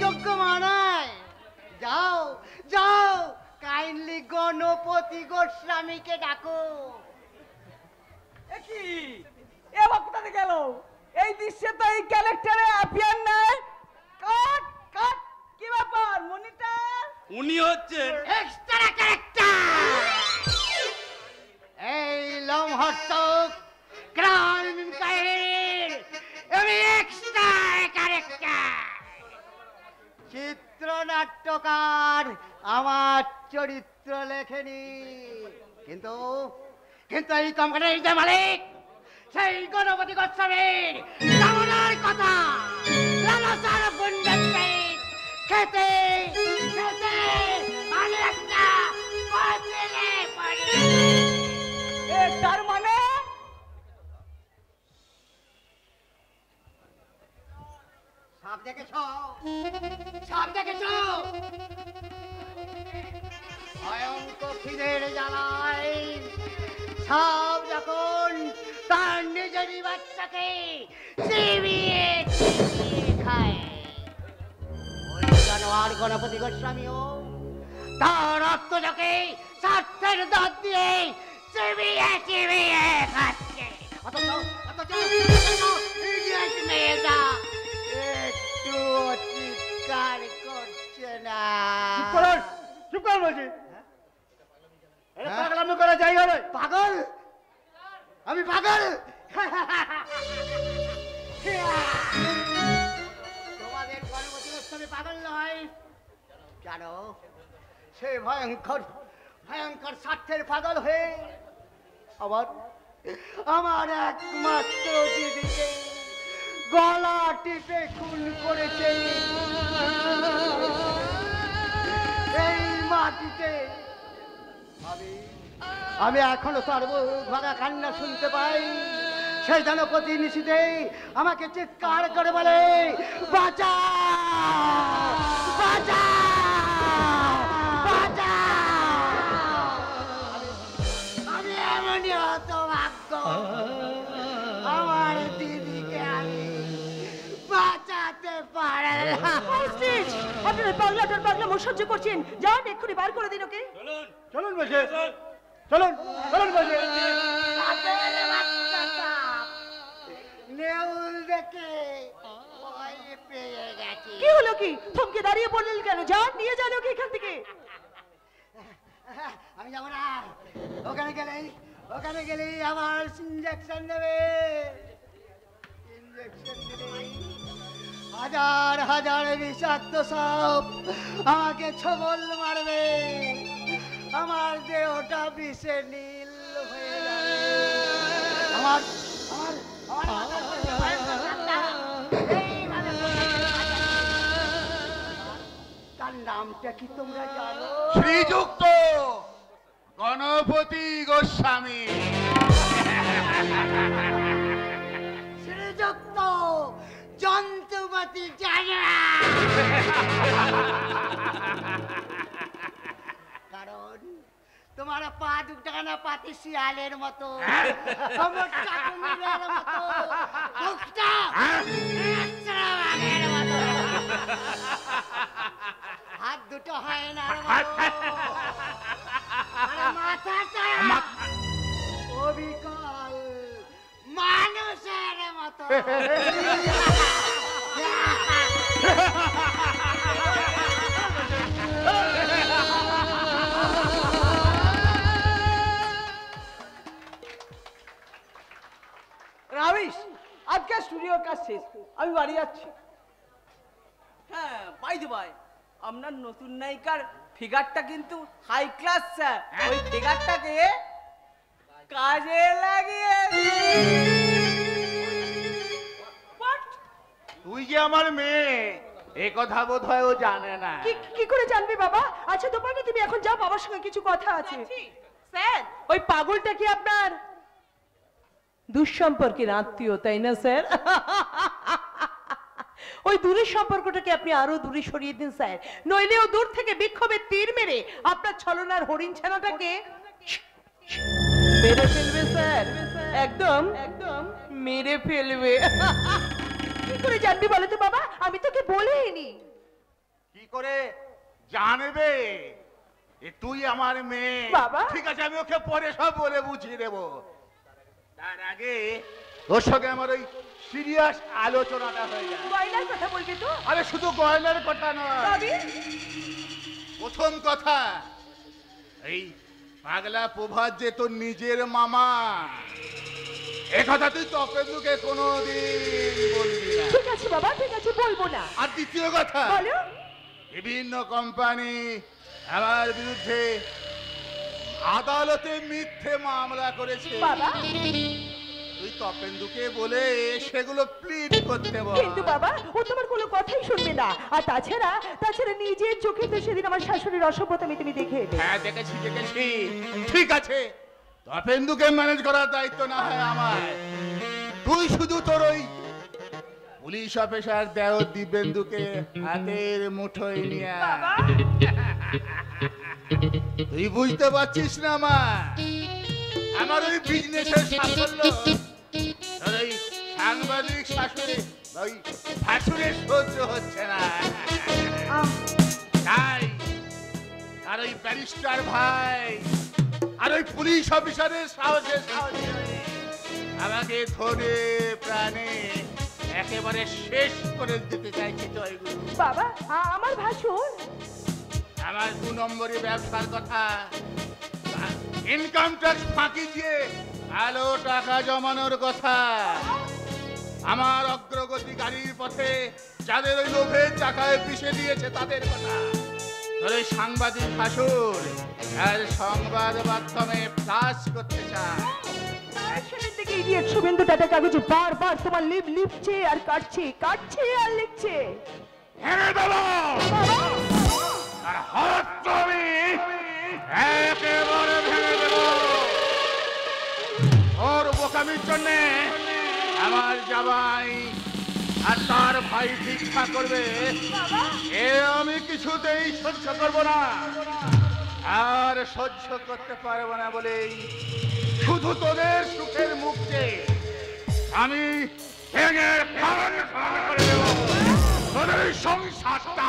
যোগ্য মানায়। যাও যাও, কাইন্ডলি গণপতি গোস্বামীকে ডাকো। কি এ কোথাতে গেল? এই দৃশ্যে তো এই ক্যারেক্টারে অ্যাপিয়ার নাই। কাট কাট, কি ব্যাপার মনিটর? উনি হচ্ছেন এক্সট্রা ক্যারেক্টার। এই লম্হর্ষক ক্রাইম কাহিনীর আমি এক্সট্রা ক্যারেক্টার। চিত্রনাট্যকার আমার চরিত্র লেখেনি, কিন্তু কিন্তু এই কোম্পানির যে মালিক, সেই গণপতি গোস্বামীর কামনার কথা লালসার বন্ডের খেতে খেতে আমি একটা পাতিলে পড়ি। তার মানে সব দেখেছো, সব দেখেছো। ভয়ঙ্কর খিদের জ্বালায় সব যখন তার নিজেরই বাচ্চাকে চিবিয়ে চিবিয়ে খায়, ওই জানোয়ার গণপতি গোস্বামীও তার রক্তটাকে স্বার্থের দাঁত দিয়ে চিবিয়ে চিবিয়ে খাচ্ছে। অথচ অথচ ইডিয়েট মেয়েটা একটু চিৎকার করছে না। চুপ কর বলছি। পাগলামি করা জায়গা নয়। পাগল? আমি পাগল? তোমাদের গণপতি গোস্বামী পাগল নয়, জানো সে ভয়ঙ্কর ভয়ঙ্কর স্বার্থের পাগল হয়ে আমার আমার একমাত্র দিদিকে গলা টিপে খুন করেছে। এই মাটিতে আমি এখনো তার ভাগা কান্না শুনতে পাই। সে যেন প্রতি নিশীথে আমাকে চিৎকার করে বলে, বাঁচা বাঁচা বাঁচা। আমি এমনই হতভাগ্য, আমার দিদিকে আমি বাঁচাতে পারে না। আপনারা পাগলাটার পাগলামো সহ্য করছেন, যান এক্ষুনি বার করে দিন ওকে। চলুন বসে, চলুন চলুন বসে। নেউল দেখে ভয় পেয়ে গেছে। কি হলো কি? থমকে দাঁড়িয়ে বললেন কেন? যান নিয়ে যান ওকে এখান থেকে। আমি যাবো না, ওখানে গেলেই আমার ইঞ্জেকশন দেবে। ইঞ্জেকশন দিলেই হাজার হাজার বিষাক্ত সাপ আমাকে ছবল মারবে, আমার দেহটা বিষে নীল হয়ে যাবে। আমার আমার তার নামটা কি তোমরা জানো? শ্রীযুক্ত গণপতি গোস্বামী। শ্রীযুক্ত যন্ত্রপাতি জানা। কারণ তোমার পা দুটানা পাতি শিয়ালের মতো, আমার চাকুমিরের মতো, মুখটা একচড়া বাঘের মতো, হাত দুটো হয় না মাথাটা অবিকল মানুষের মতো। রাবিশ, আজকে স্টুডিওর কাজ শেষ, আমি বাড়ি যাচ্ছি। হ্যাঁ বাই দ্য বাই, আপনার নতুন নায়িকার ফিগারটা কিন্তু হাই ক্লাস স্যার। ওই ফিগারটাকে কাজে লাগিয়ে তুই যে আমার মেয়ে, এ কথা বোধ হয় ও জানে না। কি করে জানবি বাবা? আচ্ছা তো পারবে, তুমি এখন যাও, বাবার সঙ্গে কিছু কথা আছে। স্যার ওই পাগলটা কি আপনার দুঃসম্পর্কের আত্মীয়, তাই না স্যার? ওই দূরের সম্পর্কটাকে আপনি আরো দূরে সরিয়ে দিন স্যার, নইলে ও দূর থেকে বিক্ষোভের তীর মেরে আপনার ছলনার হরিণ ছানাটাকে মেরে ফেলবে স্যার, একদম একদম মেরে ফেলবে। কি করে জানবি বলো তো বাবা? আমি তোকে বলিনি। করে জানবে এ তুই আমার মেয়ে? বাবা। ঠিক আছে, আমি ওকে পরে সব বলে বুঝিয়ে দেবো। তার আগে ওর সঙ্গে আমার ওই সিরিয়াস আলোচনাটা হয়ে যায়। গয়নার কথা বলবি তো? আরে শুধু গয়নার কথা নয়, তবে প্রথম কথা এই পাগলা প্রভাত যে তোর নিজের মামা, এ কথা তুই তপেন্দুকে কোনোদিন বলবি না। ঠিক আছে বাবা, ঠিক আছে, বলবো না। আর দ্বিতীয় কথা, বলো। বিভিন্ন কোম্পানি আমার বিরুদ্ধে আদালতে মিথ্যে মামলা করেছে। বাবা, তুই তপেন্দুকে বলে সেগুলো প্লিট করতে বল। কিন্তু বাবা ও তোমার কোনো কথাই শুনবে না। আর তাছাড়া নিজের চোখে তো সেদিন আমার শাশুড়ির অসভ্যতামি তুমি দেখে এলে। হ্যাঁ, দেখেছি। ঠিক আছে, তপেন্দুকে ম্যানেজ করার দায়িত্ব না হয় আমার। তুই শুধু তোর ওই পুলিশ অফিসার দেও দিবেন্দুকে হাতের মুঠোয় নিয়ে আয়। তুই বুঝতে পারছিস না আমার ওই বিজনেসের সাফল্য তোর ওই সাংবাদিক শাশুড়ি ওই শাশুড়ির সহ্য হচ্ছে না। তাই আর ওই ব্যারিস্টার ভাই আর ওই পুলিশ অফিসারের সাহসে আমাকে ধরে প্রাণে একেবারে শেষ করে দিতে চাইছে। জয়গুরু বাবা, আমার ভাসুর আমার 2 নম্বরই ব্যবসার কথা, ইনকাম ট্যাক্স ফাঁকি দিয়ে ভালো টাকা জমানোর কথা, আমার অগ্রগতি গাড়ির পথে যাদের ওই লোভের চাকায় পিষে দিয়েছে তাদের কথা, তোর ওই সাংবাদিক ভাসুর আর সংবাদ মাধ্যমে ফ্লাশ করতে চায়। সেদিন থেকে ইডিয়েট শুভেন্দু টাটা কাগজে বারবার তোমার লিখছে আর কাটছে আর লিখছে। হেরে দেব বাবা, আর হাত তো আমি একেবারে ভেঙে দেব। ওর বোকামির জন্যে আমার জামাই আর তার ভাই ভিক্ষা করবে, এ আমি কিছুতেই সহ্য করব না। আর সহ্য করতে পারবো না বলেই শুধু তোদের সুখের মুখকে আমি ভেঙে ফাড়ান করে দেব তোদের এই সংসারটা।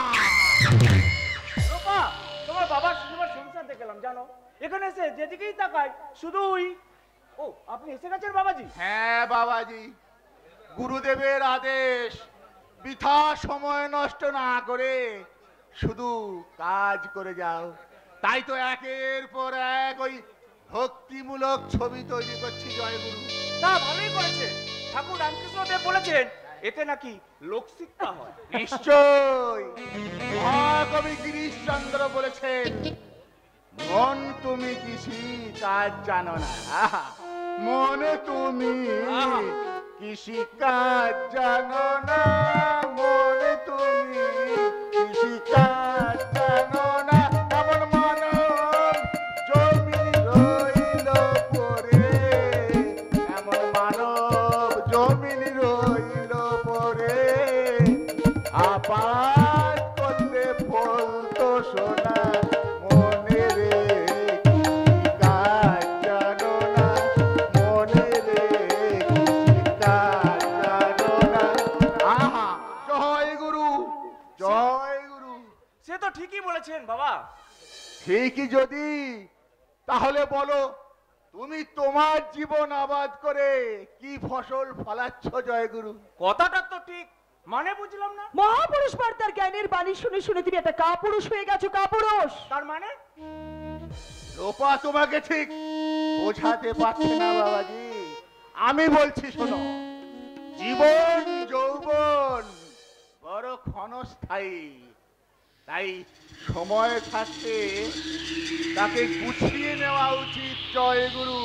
রূপা, তোমার বাবার তোমার সংসার দেখলাম জানো, এখানে এসে যেদিকেই তাকাই শুধুই ও আপনি এসে গেছেন বাবাজি। হ্যাঁ বাবাজি, গুরুদেবের আদেশ, বৃথা সময় নষ্ট না করে শুধু কাজ করে যাও। তাই তো একের পর এক ওই ভক্তিমূলক ছবি তৈরি করছি। জয়গুরু তা ভালোই করেছে, ঠাকুর রামকৃষ্ণদেব বলেছেন এতে নাকি লোকশিক্ষা হয়। নিশ্চয়, মহাকবি গিরিশচন্দ্র বলেছেন, মন তুমি কৃষি কাজ জানো না, মনে তুমি কৃষি কাজ জানো না, মনে তুমি কৃষি কাজ জানো না। এমন মানব জমি রইল পরে, এমন মানব জমি রইল পরে, আবার করলে ফলতো সোনা, মনে রে কৃষি কাজ জানো না, মনে রে কৃষি কাজ জানো না। আহা, জয় গুরু, জয় গুরু। সে তো ঠিকই বলেছেন বাবা। ঠিকই যদি, তাহলে বলো তুমি তোমার জীবন আবাদ করে কি ফসল ফলাচ্ছ জয়গুরু? কথাটা তো ঠিক, মানে বুঝলাম না। মহাপুরুষ বার্তার জ্ঞানের বাণী শুনে শুনে তুমি একটা কাপুরুষ হয়ে গেছো। কাপুরুষ তার মানে রূপা তোমাকে ঠিক বোঝাতে পারছে না বাবাজি। আমি বলছি শোনো, জীবন যৌবন বড় ক্ষণস্থায়ী, তাই সময় থাকতে তাকে গুছিয়ে নেওয়া উচিত জয়গুরু।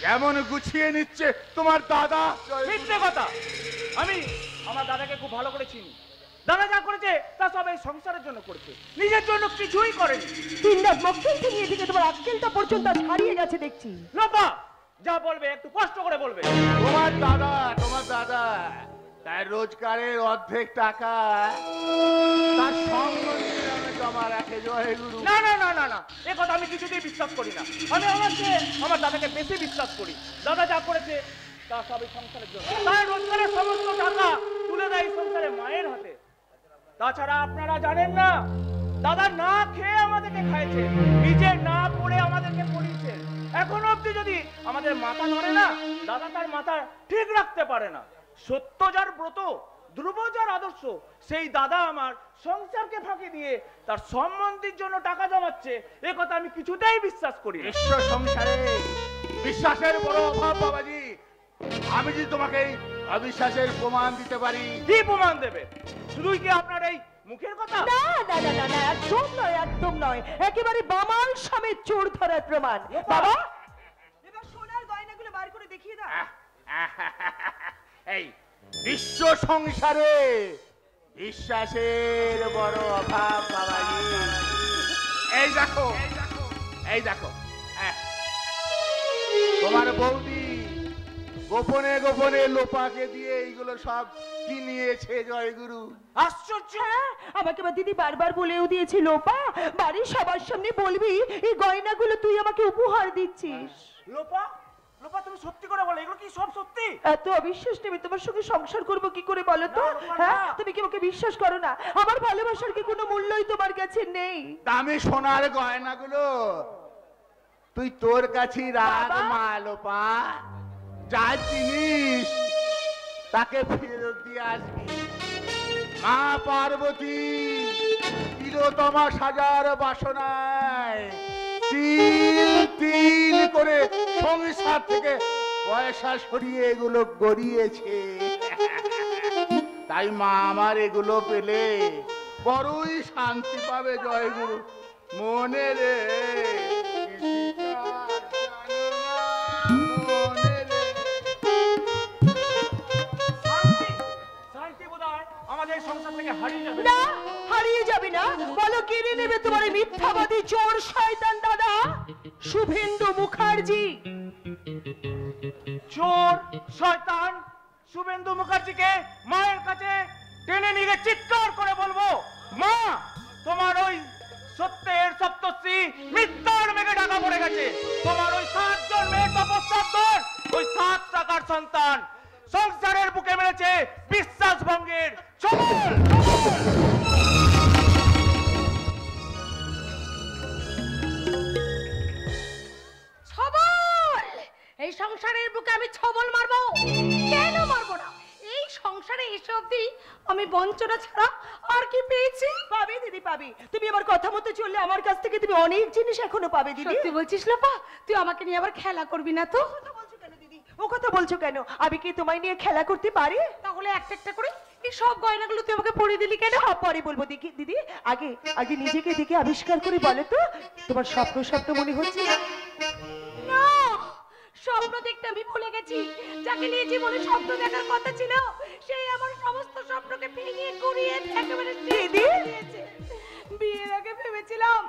যেমন গুছিয়ে নিচ্ছে তোমার দাদা। মিথ্যে কথা, আমি আমার দাদাকে খুব ভালো করে চিনি। দাদা যা করেছে তা সব এই সংসারের জন্য করেছে, নিজের জন্য কিছুই করেনি। তিন রাত মক্কেল থেকে এদিকে তোমার আক্কেলটা পর্যন্ত আজ হারিয়ে গেছে দেখছি। লোপা যা বলবে একটু কষ্ট করে বলবে। তোমার দাদা তার রোজগারের অর্ধেক টাকা তার সম্বন্ধে জমা রাখে জয়গুরু। না না না না না, এ কথা আমি কিছুতেই বিশ্বাস করি না। আমি আমার দাদাকে বেশি বিশ্বাস করি। দাদা যা করেছে তা সব এই সংসারের জন্য। তার রোজগারের সমস্ত টাকা তুলে দেয় এই সংসারে মায়ের হাতে। তাছাড়া আপনারা জানেন না, দাদা না খেয়ে আমাদেরকে খাইছে, নিজে না পড়ে আমাদেরকে পড়িয়েছে। এখন অবধি যদি আমাদের মাথা ধরে না, দাদা তার মাথা ঠিক রাখতে পারে না। সত্য যার ব্রত, ধ্রুব যার আদর্শ, সেই দাদা আমার সংসারকে ফাঁকি দিয়ে তার সম্বন্ধের জন্য টাকা জমাচ্ছে, এ কথা আমি কিছুতেই বিশ্বাস করি না। বিশ্ব সংসারে বিশ্বাসের বড় অভাব বাবাজি। আমি যদি তোমাকে এই অবিশ্বাসের প্রমাণ দিতে পারি। কি প্রমাণ দেবে? শুধুই কি আপনার এই মুখের কথা? না না না না না, একদম নয়, একদম নয়, একেবারে বামাল সমেত চোর ধরার প্রমাণ। বাবা, এবার সোনার গয়নাগুলো বার করে দেখিয়ে দাও। এই বিশ্ব সংসারে বিশ্বাসের বড় অভাব বাবাজি। এই দেখো, এই দেখো, তোমার বৌদি গোপনে গোপনে লোপাকে দিয়ে এইগুলো সব কি নিয়েছে। জয়গুরু, আশ্চর্য! আমাকে বা দিদি বারবার বলেও দিয়েছিল, লোপা বাড়ির সবার সামনে বলবি এই গয়নাগুলো তুই আমাকে উপহার দিচ্ছিস। লোপা, লোপা তুমি সত্যি করে বলো, এগুলো কি সব সত্যি? এত অবিশ্বাস নেবে, তোমার সঙ্গে সংসার করবো কি করে বলো তো? না, লোপা, হ্যাঁ, না। তুমি কি আমাকে বিশ্বাস করো না? আমার ভালোবাসার কি কোনো মূল্যই তোমার কাছে নেই? দামি সোনার গয়নাগুলো তুই তোর কাছেই রাখ বাবা। মা লোপা। যা জিনিস তাকে ফেরত দিয়ে আসবি। মা পার্বতী তিলোত্তমা সাজার বাসনায় তিল তিল করে সংসার থেকে পয়সা সরিয়ে এগুলো গড়িয়েছে। তাই মা আমার এগুলো পেলে বড়ই শান্তি পাবে। জয়গুরু, মনে রে শান্তি, শান্তি বোধহয় আমাদের সংসার থেকে হারিয়ে যাবে। না, হারিয়ে যাবে না। বলো, কেড়ে নেবে তোমার এই মিথ্যাবাদী চোর শয়তান দাদা শুভেন্দু মুখার্জি। চোর শয়তান শুভেন্দু মুখার্জিকে মায়ের কাছে টেনে নিয়ে গিয়ে চিৎকার করে বলবো, মা তোমার ওই সত্যের সপ্তর্ষি মিথ্যার মেঘে ঢাকা পড়ে গেছে। তোমার ওই 7 জন মেয়ে তপস্যার দল, ওই 7 টাকার সন্তান সংসারের বুকে মেরেছে বিশ্বাস ভঙ্গের চোর। ছবল! এই সংসারের বুকে আমি ছবল মারবো। কেন মারবো না? এই সংসারে এসে অবধি আমি বঞ্চনা ছাড়া আর কি পেয়েছি? পাবে দিদি, পাবে। তুমি আমার কথা মতো চললে আমার কাছ থেকে তুমি অনেক জিনিস এখনো পাবে দিদি। সত্যি বলছিস লোপা? তুই আমাকে নিয়ে আবার খেলা করবি না তো? ও কথা বলছো কেন? আমি কি তোমায় নিয়ে খেলা করতে পারি? তাহলে একটা একটা করে এই সব গয়নাগুলো তুই আমাকে পরিয়ে দিলি কেন? সব পরে বলবো দেখি দিদি। আগে আগে নিজেকে দেখে আবিষ্কার করে বলো তো, তোমার স্বপ্ন স্বপ্ন মনে হচ্ছে? না, স্বপ্ন দেখতে আমি ভুলে গেছি। যাকে নিয়ে জীবনে স্বপ্ন দেখার কথা ছিল, সেই আমার সমস্ত স্বপ্নকে ভেঙে গুড়িয়ে একেবারে শেষ করে দিয়েছে। বিয়ের আগে ভেবেছিলাম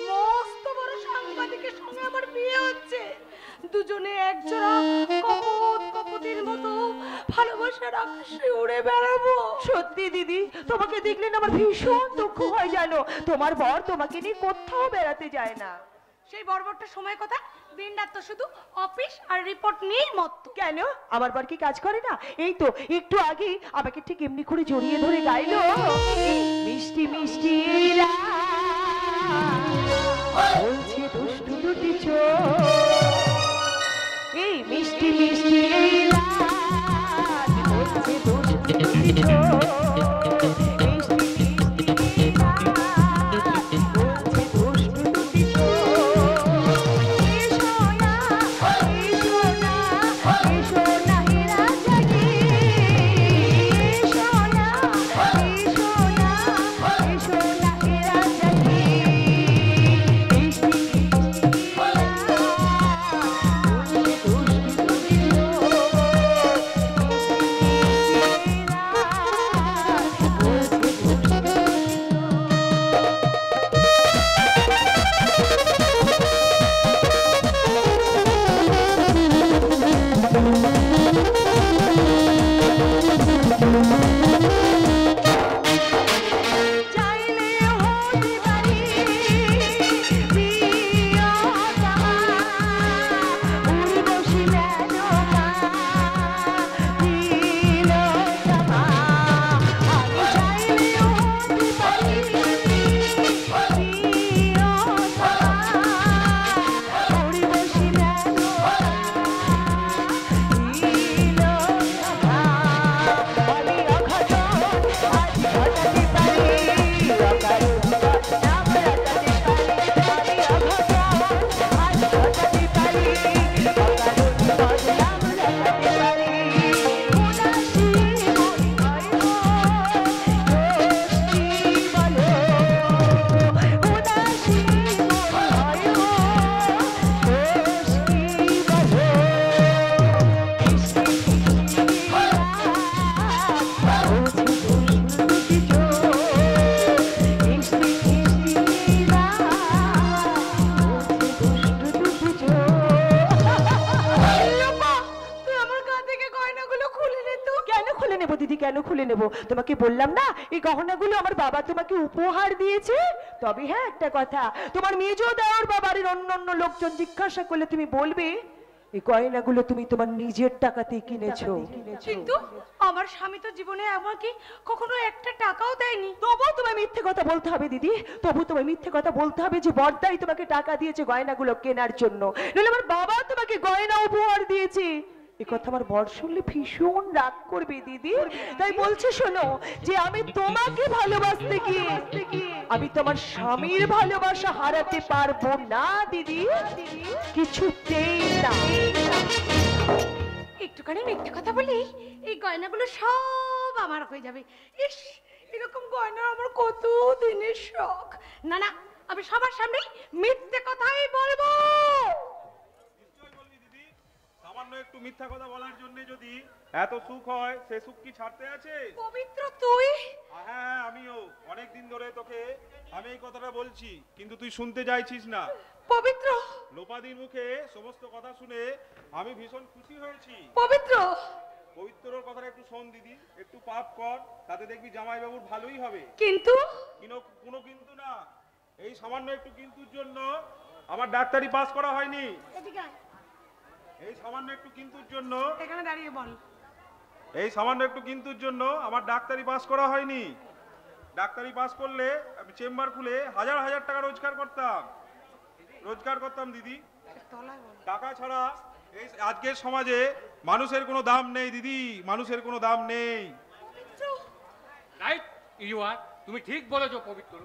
মস্ত বড় সাংবাদিকের সঙ্গে আমার বিয়ে হচ্ছে, দুজনে একজোড়া কপত কপতির মতো ভালোবাসার আকাশে উড়ে বেড়াবো। সত্যি দিদি, তোমাকে দেখলে না আমার ভীষণ দুঃখ হয় জানো। তোমার বর তোমাকে নিয়ে কোথাও বেড়াতে যায় না। সেই বর্বরটা সময় কথা, দিন রাত তো শুধু অফিস আর রিপোর্ট নিয়েই মত্ত। কেন, আমার বর কি কাজ করে না? এই তো একটু আগে আমাকে ঠিক এমনি করে জড়িয়ে ধরে গাইলো, মিষ্টি মিষ্টি এই রাত বলছে দুষ্টু দুটি চোখ, এই মিষ্টি মিষ্টি এই রাত বলছে দুষ্টু দুটি চোখ, মিষ্টি মিষ্টি এই রাত বলছে দুষ্টু দুটি চোখ। দিদি কেন খুলে নেব? তোমাকে বললাম না এই গহনাগুলো আমার বাবা তোমাকে উপহার দিয়েছে। তবে হ্যাঁ একটা কথা, তোমার মেজো দেওর বা বাড়ির অন্য লোকজন জিজ্ঞাসা করলে তুমি বলবে এই গয়নাগুলো তুমি তোমার নিজের টাকাতেই কিনেছো। কিন্তু আমার স্বামী তো জীবনে আমাকে কখনো একটা টাকাও দেয়নি। তবুও তোমায় মিথ্যে কথা বলতে হবে দিদি, তবু তোমায় মিথ্যে কথা বলতে হবে যে বড়দাই তোমাকে টাকা দিয়েছে গয়নাগুলো কেনার জন্য, নইলে আমার বাবা তোমাকে গয়না উপহার দিয়েছে। এই কথা আমার বর শুনলে ভীষণ রাগ করবে দিদি। তাই বলছি শোনো, যে আমি তোমাকে ভালোবাসতে গিয়ে আমি তোমার স্বামীর ভালোবাসা হারাতে পারবো না দিদি, কিছুতেই না। একটুখানি মিথ্যে কথা বলি এই গয়নাগুলো সব আমার হয়ে যাবে। ইস, এরকম গয়না আমার কত দিনের শখ। না না, আমি সবার সামনে মিথ্যে কথাই বলবো। সামান্য একটু মিথ্যা কথা বলার জন্য যদি এত সুখ হয়, সে সুখ কি ছাড়তে আছে? পবিত্র তুই? হ্যাঁ, আমিও অনেকদিন ধরে তোকে আমি এই কথাটা বলছি, কিন্তু তুই শুনতে চাইছিস না। পবিত্র, লোপাদির মুখে সমস্ত কথা শুনে আমি ভীষণ খুশি হয়েছি। পবিত্র, পবিত্রর কথাটা একটু শোন দিদি, একটু পাপ কর, তাতে দেখবি জামাইবাবুর ভালোই হবে। কিন্তু কোনো কিন্তু না, এই সামান্য একটু কিন্তুর জন্য আমার ডাক্তারি পাস করা হয়নি। এদিকে আয়, এই সামান্য একটু কিন্তুর জন্য এখানে দাঁড়িয়ে বল। এই সামান্য একটু কিন্তুর জন্য আমার ডাক্তারি পাস করা হয়নি। ডাক্তারি পাস করলে আমি চেম্বার খুলে হাজার হাজার টাকা রোজগার করতাম দিদি। টাকা ছাড়া এই আজকের সমাজে মানুষের কোনো দাম নেই দিদি, মানুষের কোনো দাম নেই। রাইট ইউ আর, তুমি ঠিক বলেছো পবিত্র।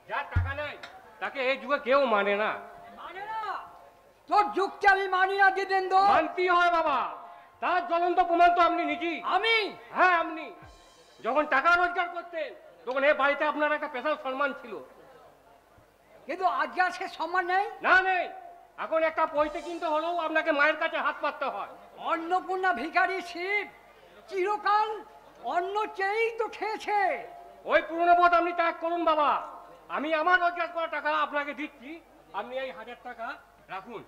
যার টাকা নাই তাকে এই যুগে কেউ মানে না। তোর যুগকে আমি মানি না দিদেন্দ্র। মানতেই হয় বাবা, তার জ্বলন্ত প্রমাণ তো আপনি নিজেই। আমি? হ্যাঁ আপনি। যখন টাকা রোজগার করতেন তখন এই বাড়িতে আপনার একটা স্পেশাল সম্মান ছিল। কিন্তু আজকে আর সে সম্মান নেই। না নেই, এখন একটা পয়সা কিনতে হলেও আপনাকে মায়ের কাছে হাত পাততে হয়। অন্নপূর্ণা ভিখারি শিব চিরকাল অন্ন চেয়েই তো খেয়েছে। ওই পুরনো পথ আপনি ত্যাগ করুন বাবা। আমি আমার রোজগার করা টাকা আপনাকে দিচ্ছি, আপনি এই 1000 টাকা রাখুন।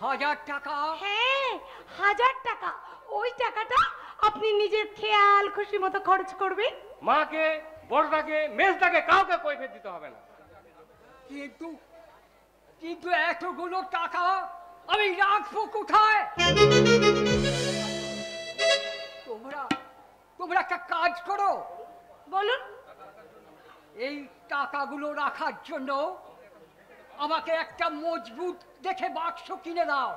1000 টাকা? হ্যাঁ, 1000 টাকা। ওই টাকাটা আপনি নিজের খেয়াল খুশি মতো খরচ করবেন। মাকে, বড়দাকে, মেজদাকে কাউকে কৈফিয়ত দিতে হবে না। কিন্তু এতগুলো টাকা আমি রাখবো কোথায়? তোমরা একটা কাজ করো। বলুন। এই টাকাগুলো রাখার জন্য আমাকে একটা মজবুত দেখে বাক্স কিনে দাও।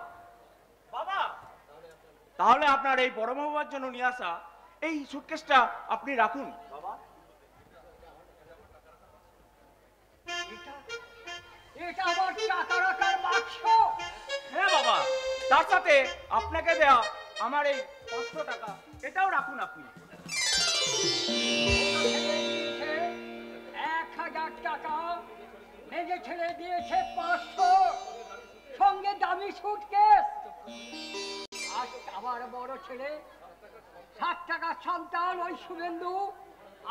বাবা, তাহলে আপনার এই বড় বাবার জন্য নিয়ে আসা এই সুটকেসটা আপনি রাখুন। বাবা, এটা আমার টাকা রাখার বাক্স। হ্যাঁ বাবা, তার সাথে আপনাকে দেয়া আমার এই 500 টাকা এটাও রাখুন আপনি। 1000 টাকা মেজে ছেড়ে দিয়েছে 500, সঙ্গে দামি সুটকেস। আর আমার বড় ছেলে 60 টাকার সন্তান ওই শুভেন্দু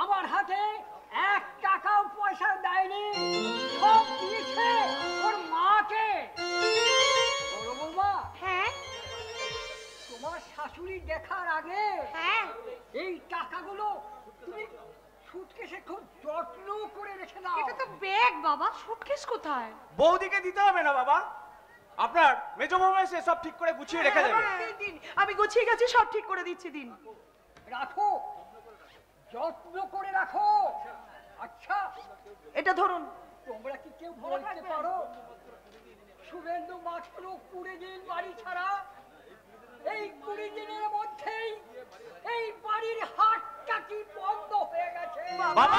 আমার হাতে 1 টাকাও পয়সা দেয়নি, সব দিয়েছে ওর মাকে। বড় বৌমা, হ্যাঁ তোমার শাশুড়ি দেখার আগে হ্যাঁ, এই টাকাগুলো তুমি সুটকেসে খুব যত্ন করে রেখে দাও। এটা তো ব্যাগ বাবা, সুটকেস কোথায়? বৌদিকে দিতে হবে না বাবা, আপনার মেজো মামা এসে সব ঠিক করে গুছিয়ে রেখে দেবে। দিন, আমি গুছিয়ে গেছি, সব ঠিক করে দিচ্ছি দিন। রাখো, যত্ন করে রাখো। আচ্ছা, এটা ধরুন। তোমরা কি কেউ বলতে পারো শুভেন্দু মাত্র 20 দিন বাড়ি ছাড়া? এই 20 দিনের মধ্যেই এই বাড়ির হাটটা কি বন্ধ হয়ে গেছে? বাবা,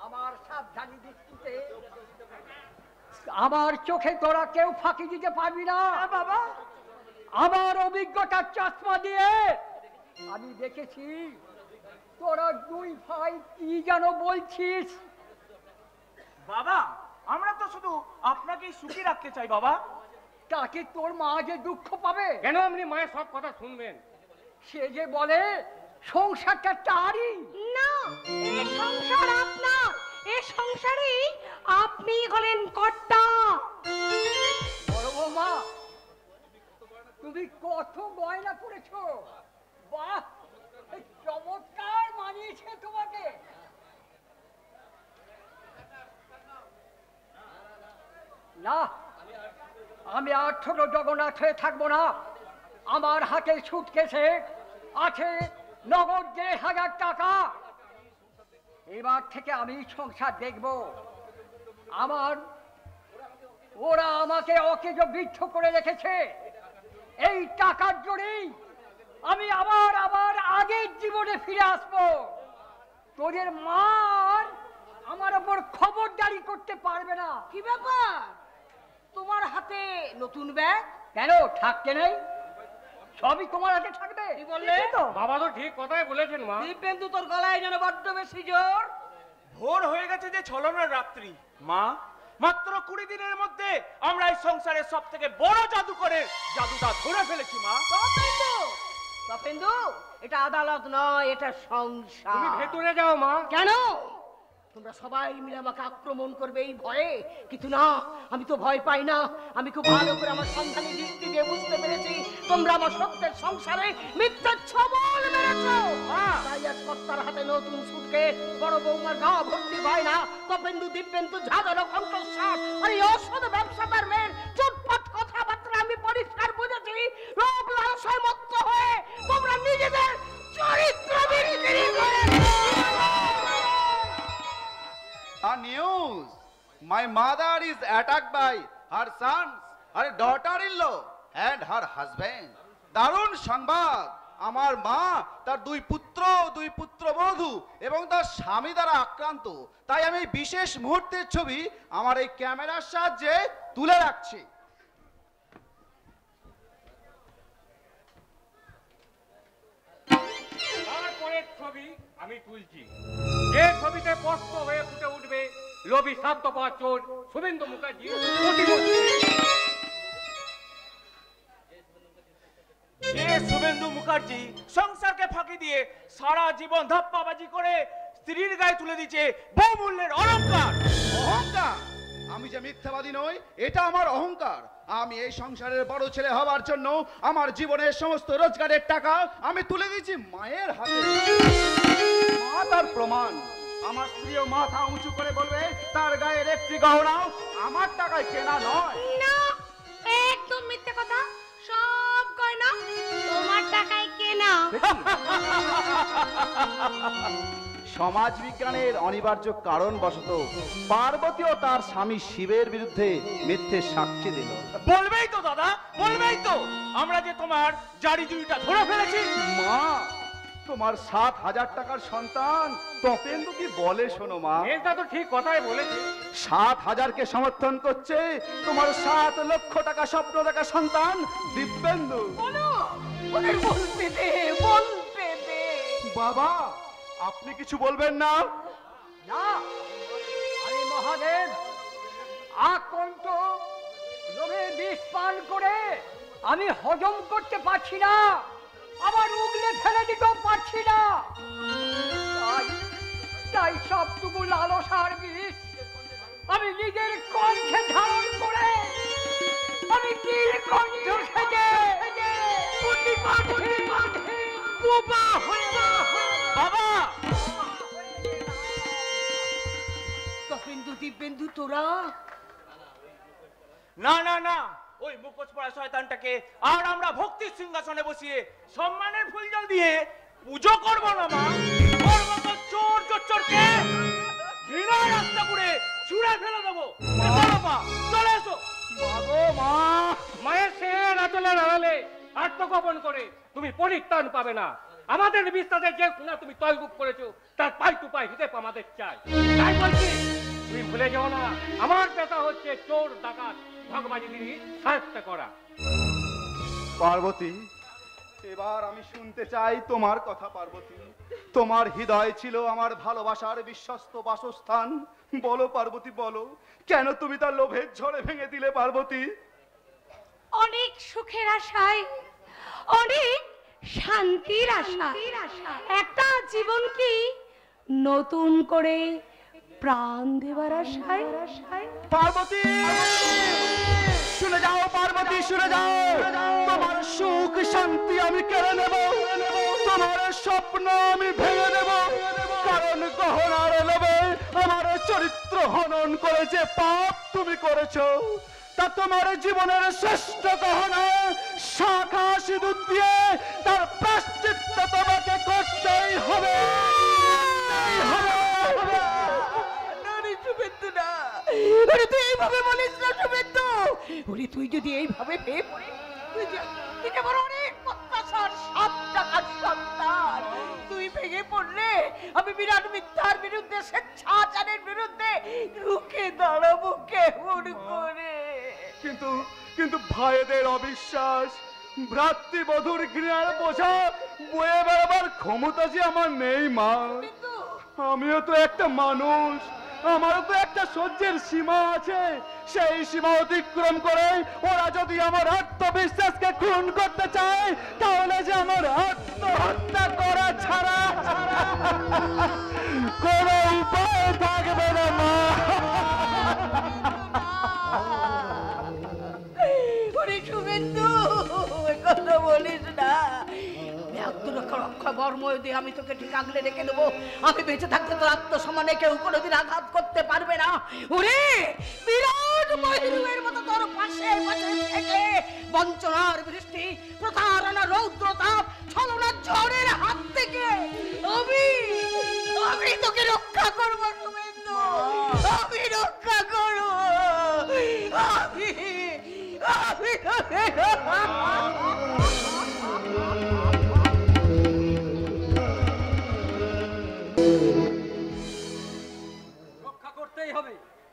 আমার সাবধানী দৃষ্টিতে আমার চোখে তোরা কেউ ফাঁকি দিতে পারবি না বাবা। আমার অভিজ্ঞতার চশমা দিয়ে আমি দেখেছি তোরা দুই ভাই কি যেন বলছিস। বাবা, আমরা তো শুধু আপনাকেই সুখী রাখতে চাই বাবা। তাকে তোর মা যে দুঃখ পাবে? কেন আপনি মায়ের সব কথা শুনবেন? সে যে বলে সংসারটা তারই। না, এই সংসার আপনার। এই সংসারে আপনি হলেন কর্তা। বড় বৌমা, তুমি কত গয়না পরেছো, বাহ চমৎকার মানিয়েছে তোমাকে। না, আমি আর ছোট জগন্নাথ হয়ে থাকবো না। আমার হাতে সুটকেসে আছে নগদ ১,৫০০ টাকা। এবার থেকে আমি সংসার দেখব। ওরা আমাকে অকেজো বৃদ্ধ করে রেখেছে। এই টাকার জোরেই আমি আবার আগের জীবনে ফিরে আসবো। তোদের মা আমার ওপর খবরদারি করতে পারবে না। কি ব্যাপার, তোমার হাতে নতুন ব্যাগ? কেন থাকতে নেই? সবই তোমার হাতে থাকবে। কি বললে? বাবা তো ঠিক কথাই বলেছেন মা। দিব্যেন্দু, তোর গলায় যেন বড্ড বেশি জোর। ভোর হয়ে গেছে যে ছলনার রাত্রি। মা, মাত্র 20 দিনের মধ্যে আমরা এই সংসারের সব থেকে বড় জাদুটা ধরে ফেলেছি মা। তপেন্দু, এটা আদালত নয়, এটা তুমি সংসার। ভেতরে যাও মা। কেন? তোমরা সবাই মিলে আমাকে আক্রমণ করবে এই ভয়ে, কিন্তু না, আমি তো ভয় পাই না। আমি খুব ভালো করে আমার সন্ধানী দৃষ্টি দিয়ে বুঝতে পেরেছি তোমরা আমার সত্যের সংসারে মিথ্যা ছবল মেরেছো। তাই আজ কর্তার হাতে নতুন সুটকেস, বড় বৌমার গা ভর্তি গয়না, তপেন্দু দিব্যেন্দু ঝাঁঝালো কণ্ঠস্বর আর এই অসৎ ব্যবসাদার মেয়ের চুটপট কথাবার্তা আমি পরিষ্কার বুঝেছি। লোভ লালসায় মত্ত হয়ে তোমরা নিজেদের চরিত্র বিক্রি করে। A news. My mother is attacked by her sons, her daughter-in-law and her husband. দারুণ সংবাদ। আমার মা তার 2 পুত্র 2 পুত্রবধূ এবং তার স্বামী দ্বারা আক্রান্ত। তাই আমি বিশেষ মুহূর্তের ছবি আমার এই ক্যামেরার সাহায্যে তুলে রাখছি। তারপরের ছবি আমি তুলছি, যে ছবিতে স্পষ্ট হয়ে ফুটে উঠবে লোভী স্বার্থপর চোর শুভেন্দু মুখার্জি প্রতিমূর্তি। যে শুভেন্দু মুখার্জি সংসারকে ফাঁকি দিয়ে সারা জীবন ধাপ্পাবাজি করে স্ত্রীর গায়ে তুলে দিচ্ছে বহুমূল্যের অলংকার। অহংকার? আমি যে মিথ্যাবাদী নই, এটা আমার অহংকার। আমি এই সংসারের বড় ছেলে হবার জন্য আমার জীবনের সমস্ত রোজগারের টাকা আমি তুলে দিয়েছি মায়ের হাতে। মা তার প্রমাণ। আমার স্ত্রীও মাথা উঁচু করে বলবে তার গায়ের একটি গহনাও আমার টাকায় কেনা নয়। না, একদম মিথ্যে কথা। সব গয়না তোমার টাকায় কেনা। সমাজ বিজ্ঞানের অনিবার্য কারণ বশত পার্বতী ও তার স্বামী শিবের বিরুদ্ধে মিথ্যে সাক্ষী দিল। বলবেই তো দাদা, বলবেই তো আমরা যে তোমার জারি জুড়িটা ধরে ফেলেছি। মা, তোমার 7,000 টাকার সন্তান তপেন্দু কি বলে শোনো মা। এটা তো ঠিক কথাই বলেছে। 7,000কে সমর্থন করছে তোমার 7 লক্ষ টাকা স্বপ্ন দেখা সন্তান দিব্যেন্দু। বলতে দে, বলতে দে। বাবা, আপনি কিছু বলবেন না? না, আমি মহাদেব আকন্ত লোভে বিষ পান করে আমি হজম করতে পারছি না, আবার উগলে ফেলে দিতেও পারছি না। তাই সবটুকু লালসার বিষ আমি নিজের কণ্ঠে ধারণ করে আমি নীলকণ্ঠ সেজে বাবা, তপেন্দু দিব্যেন্দু তোরা? না না না, ওই মুখোশ পরা শয়তানটাকে আর আমরা ভক্তির সিংহাসনে বসিয়ে সম্মানের ফুলজল দিয়ে পুজো করব না মা। ওর মতো চোর চোরকে ঘৃণার রাস্তা করে ছুঁড়ে ফেলে দেবো। চলে এসো। মাগো মা, মায়ের সের আচলে নাড়ালে আত্মগোপন করে তুমি পরিত্রাণ পাবে না। আমাদের বিশ্বাসে যে সোনা তুমি তলরূপ করেছো তার পাই টু পাই হিসেব আমাদের চাই। তাই বলছি তুমি ভুলে যাও না, আমার পেশা হচ্ছে চোর ডাকাত ঠকবাজিগিরি সাহায্য করা। পার্বতী, এবার আমি শুনতে চাই তোমার কথা। পার্বতী, তোমার হৃদয় ছিল আমার ভালোবাসার বিশ্বস্ত বাসস্থান। বলো পার্বতী, বলো কেন তুমি তার লোভের ঝড়ে ভেঙে দিলে? পার্বতী, অনেক সুখের আশায়, অনেক শান্তির আশা, একটা জীবন কি নতুন করে প্রাণ দেবার আশায়। পার্বতী শুনে যাও, পার্বতী শুনে যাও, তোমার সুখ সুখ শান্তি আমি কেড়ে নেব, তোমার স্বপ্ন আমি ভেঙে দেব। কারণ গহনার লোভে আমার চরিত্র হনন করে যে পাপ তুমি করেছো, তা তোমার জীবনের শ্রেষ্ঠ গহনা শাখা সিঁদুর দিয়ে তার প্রায়শ্চিত্ত তোমাকে করতেই হবে। তুই এইভাবে বলিস না শুভেন্দু। তুই যদি এইভাবে ভেবে পড়িস, তুই যে বড় অনেক প্রত্যাশার 7 টাকার সন্তান, তুই ভেঙে পড়লে আমি বিরাট মিথ্যার বিরুদ্ধে, স্বেচ্ছাচারের বিরুদ্ধে রুখে দাঁড়াবো কেমন করে? কিন্তু ভাইদের অবিশ্বাস, ভ্রাতৃবধূর ঘৃণার বোঝা বয়ে বেড়াবার ক্ষমতা যে আমার নেই মা। আমিও তো একটা মানুষ, আমারও তো একটা সহ্যের সীমা আছে। সেই সীমা অতিক্রম করে ওরা যদি আমার আত্মবিশ্বাসকে খুন করতে চায়, তাহলে যে আমার আত্মহত্যা করা ছাড়া কোনো উপায় থাকবে না মা। শুভেন্দু, কথা বলিস না। রক্ষা বর্ম দিয়ে আমি তোকে ঠিক আগলে রেখে দেবো। আমি বেঁচে থাকতে তোর আত্মসম্মানে কেউ কোনোদিন আঘাত করতে পারবে না। ওরে বিরাট মহিরুহের মতো তোর পাশে পাশে থেকে বঞ্চনার বৃষ্টি, প্রতারণা, রৌদ্রতাপ, ছলনার ঝড়ের হাত থেকে আমি তোকে রক্ষা করবো শুভেন্দু, আমি রক্ষা করবো।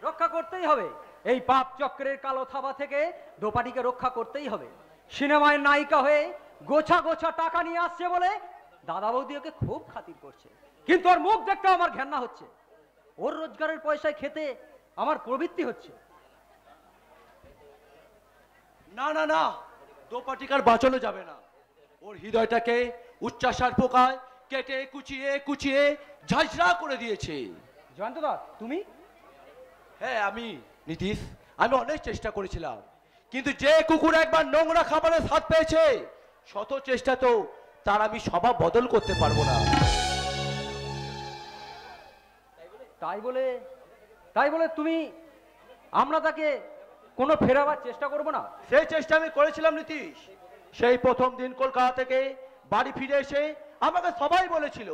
রক্ষা করতেই হবে। এই পাপ চক্রের কালো থাবা থেকে দোপাটিকে রক্ষা করতেই হবে। সিনেমায় নায়িকা হয়ে গোছা গোছা টাকা নিয়ে আসছে বলে দাদা বৌদি ওকে খুব খাতির করছে, কিন্তু ওর মুখ দেখতে আমার ঘেন্না হচ্ছে। ওর রোজগারের পয়সায় খেতে আমার প্রবৃত্তি হচ্ছে। না না না, দোপাটিকার বাঁচানো যাবে না। ওর হৃদয়টাকে উচ্চাসার পোকায় কেটে কুচিয়ে কুচিয়ে ঝাঁঝরা করে দিয়েছে। জয়ন্তদা, তুমি? হ্যাঁ আমি নীতিশ, আমি অনেক চেষ্টা করেছিলাম, কিন্তু যে কুকুর একবার নোংরা খাবারের স্বাদ পেয়েছে, শত চেষ্টা তো তার আমি স্বভাব বদল করতে পারবো না। তাই বলে তুমি আমরা তাকে কোনো ফেরাবার চেষ্টা করবো না? সেই চেষ্টা আমি করেছিলাম নীতিশ। সেই প্রথম দিন কলকাতা থেকে বাড়ি ফিরে এসে আমাকে সবাই বলেছিল,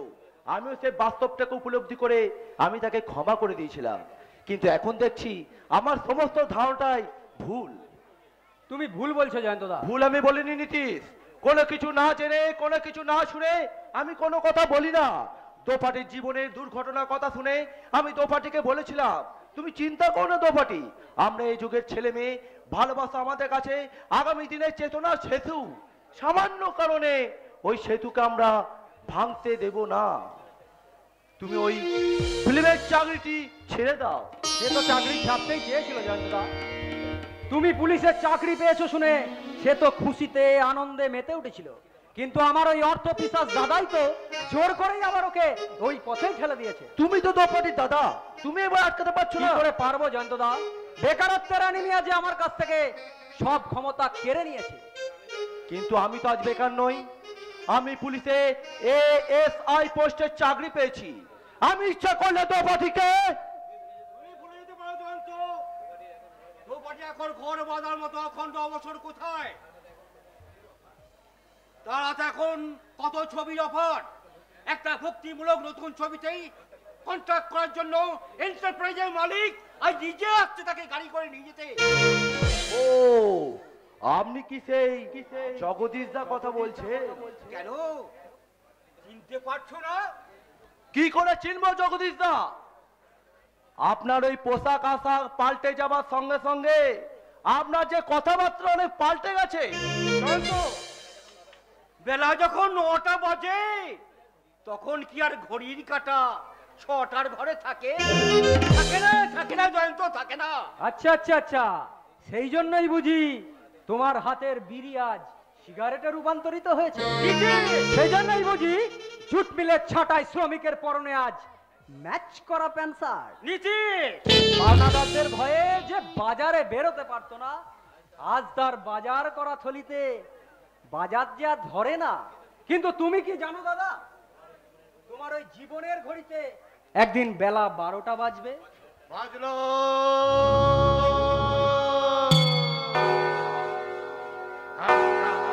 আমিও সেই বাস্তবটাকে উপলব্ধি করে আমি তাকে ক্ষমা করে দিয়েছিলাম। কিন্তু এখন দেখছি আমার সমস্ত ধারণাটাই ভুল। তুমি ভুল বলছো জয়ন্তদা। ভুল আমি বলিনি নীতিশ। কোনো কিছু না জেনে, কোনো কিছু না শুনে আমি কোনো কথা বলি না। দোপাটির জীবনের দুর্ঘটনার কথা শুনে আমি দোপাটিকে বলেছিলাম, তুমি চিন্তা করো না দোপাটি, আমরা এই যুগের ছেলে মেয়ে, ভালোবাসা আমাদের কাছে আগামী দিনের চেতনার সেতু। সামান্য কারণে ওই সেতুকে আমরা ভাঙতে দেব না। তুমি ওই ফিল্মের চাকরিটি ছেড়ে দাও। সে তো চাকরি ছাড়তেই চেয়েছিল জয়ন্তদা। তুমি পুলিশের চাকরি পেয়েছো শুনে সে তো খুশিতে আনন্দে মেতে উঠেছিল, কিন্তু আমার ওই অর্থ পিশাচ দাদাই তো জোর করেই আবার ওকে ওই পথেই ঠেলে দিয়েছে। তুমি তো দোপাটির দাদা, তুমি এবার আটকাতে পারছো না। কি করে পারবো জয়ন্তদা? বেকারত্বের অ্যানিমিয়া যে আমার কাছ থেকে সব ক্ষমতা কেড়ে নিয়েছে। কিন্তু আমি তো আজ বেকার নই, আমি পুলিশে এএসআই পোস্টের চাকরি পেয়েছি। আমি ইচ্ছা করলে দোপাটিকে এখন ঘর বাঁধার মতো অখণ্ড অবসর কোথায়? তার হাতে এখন কত ছবির অফার। একটা ভক্তিমূলক নতুন ছবিতেই কন্ট্রাক্ট করার জন্য এন্টারপ্রাইজের মালিক আজ নিজে আসছে তাকে গাড়ি করে নিয়ে যেতে। ও, আপনি কি সেই জগদীশ দা কথা বলছে? কেন চিনতে পারছো না? কি করে চিনবো জগদীশ দা? আপনার ওই পোশাক আশাক পাল্টে যাবার সঙ্গে সঙ্গে আপনার যে কথাবার্তা অনেক পাল্টে গেছে। বেলা যখন 9টা বাজে তখন কি আর ঘড়ির কাঁটা 6টার ঘরে থাকে? থাকে না জয়ন্ত, থাকে না। আচ্ছা আচ্ছা আচ্ছা, সেই জন্যই বুঝি তোমার হাতের বিড়ি আজ সিগারেটে রূপান্তরিত হয়েছে। সেই জন্যই বুঝি জুট মিলের ছাঁটাই শ্রমিকের পরনে আজ ম্যাচ করা প্যান্ট শার্ট। পাওনাদারদের ভয়ে যে বাজারে বেরোতে পারতো না, আজ তার বাজার করা থলিতে বাজার যে আর ধরে না। কিন্তু তুমি কি জানো দাদা, তোমার ওই জীবনের ঘড়িতে একদিন বেলা 12টা বাজবে। বাজলো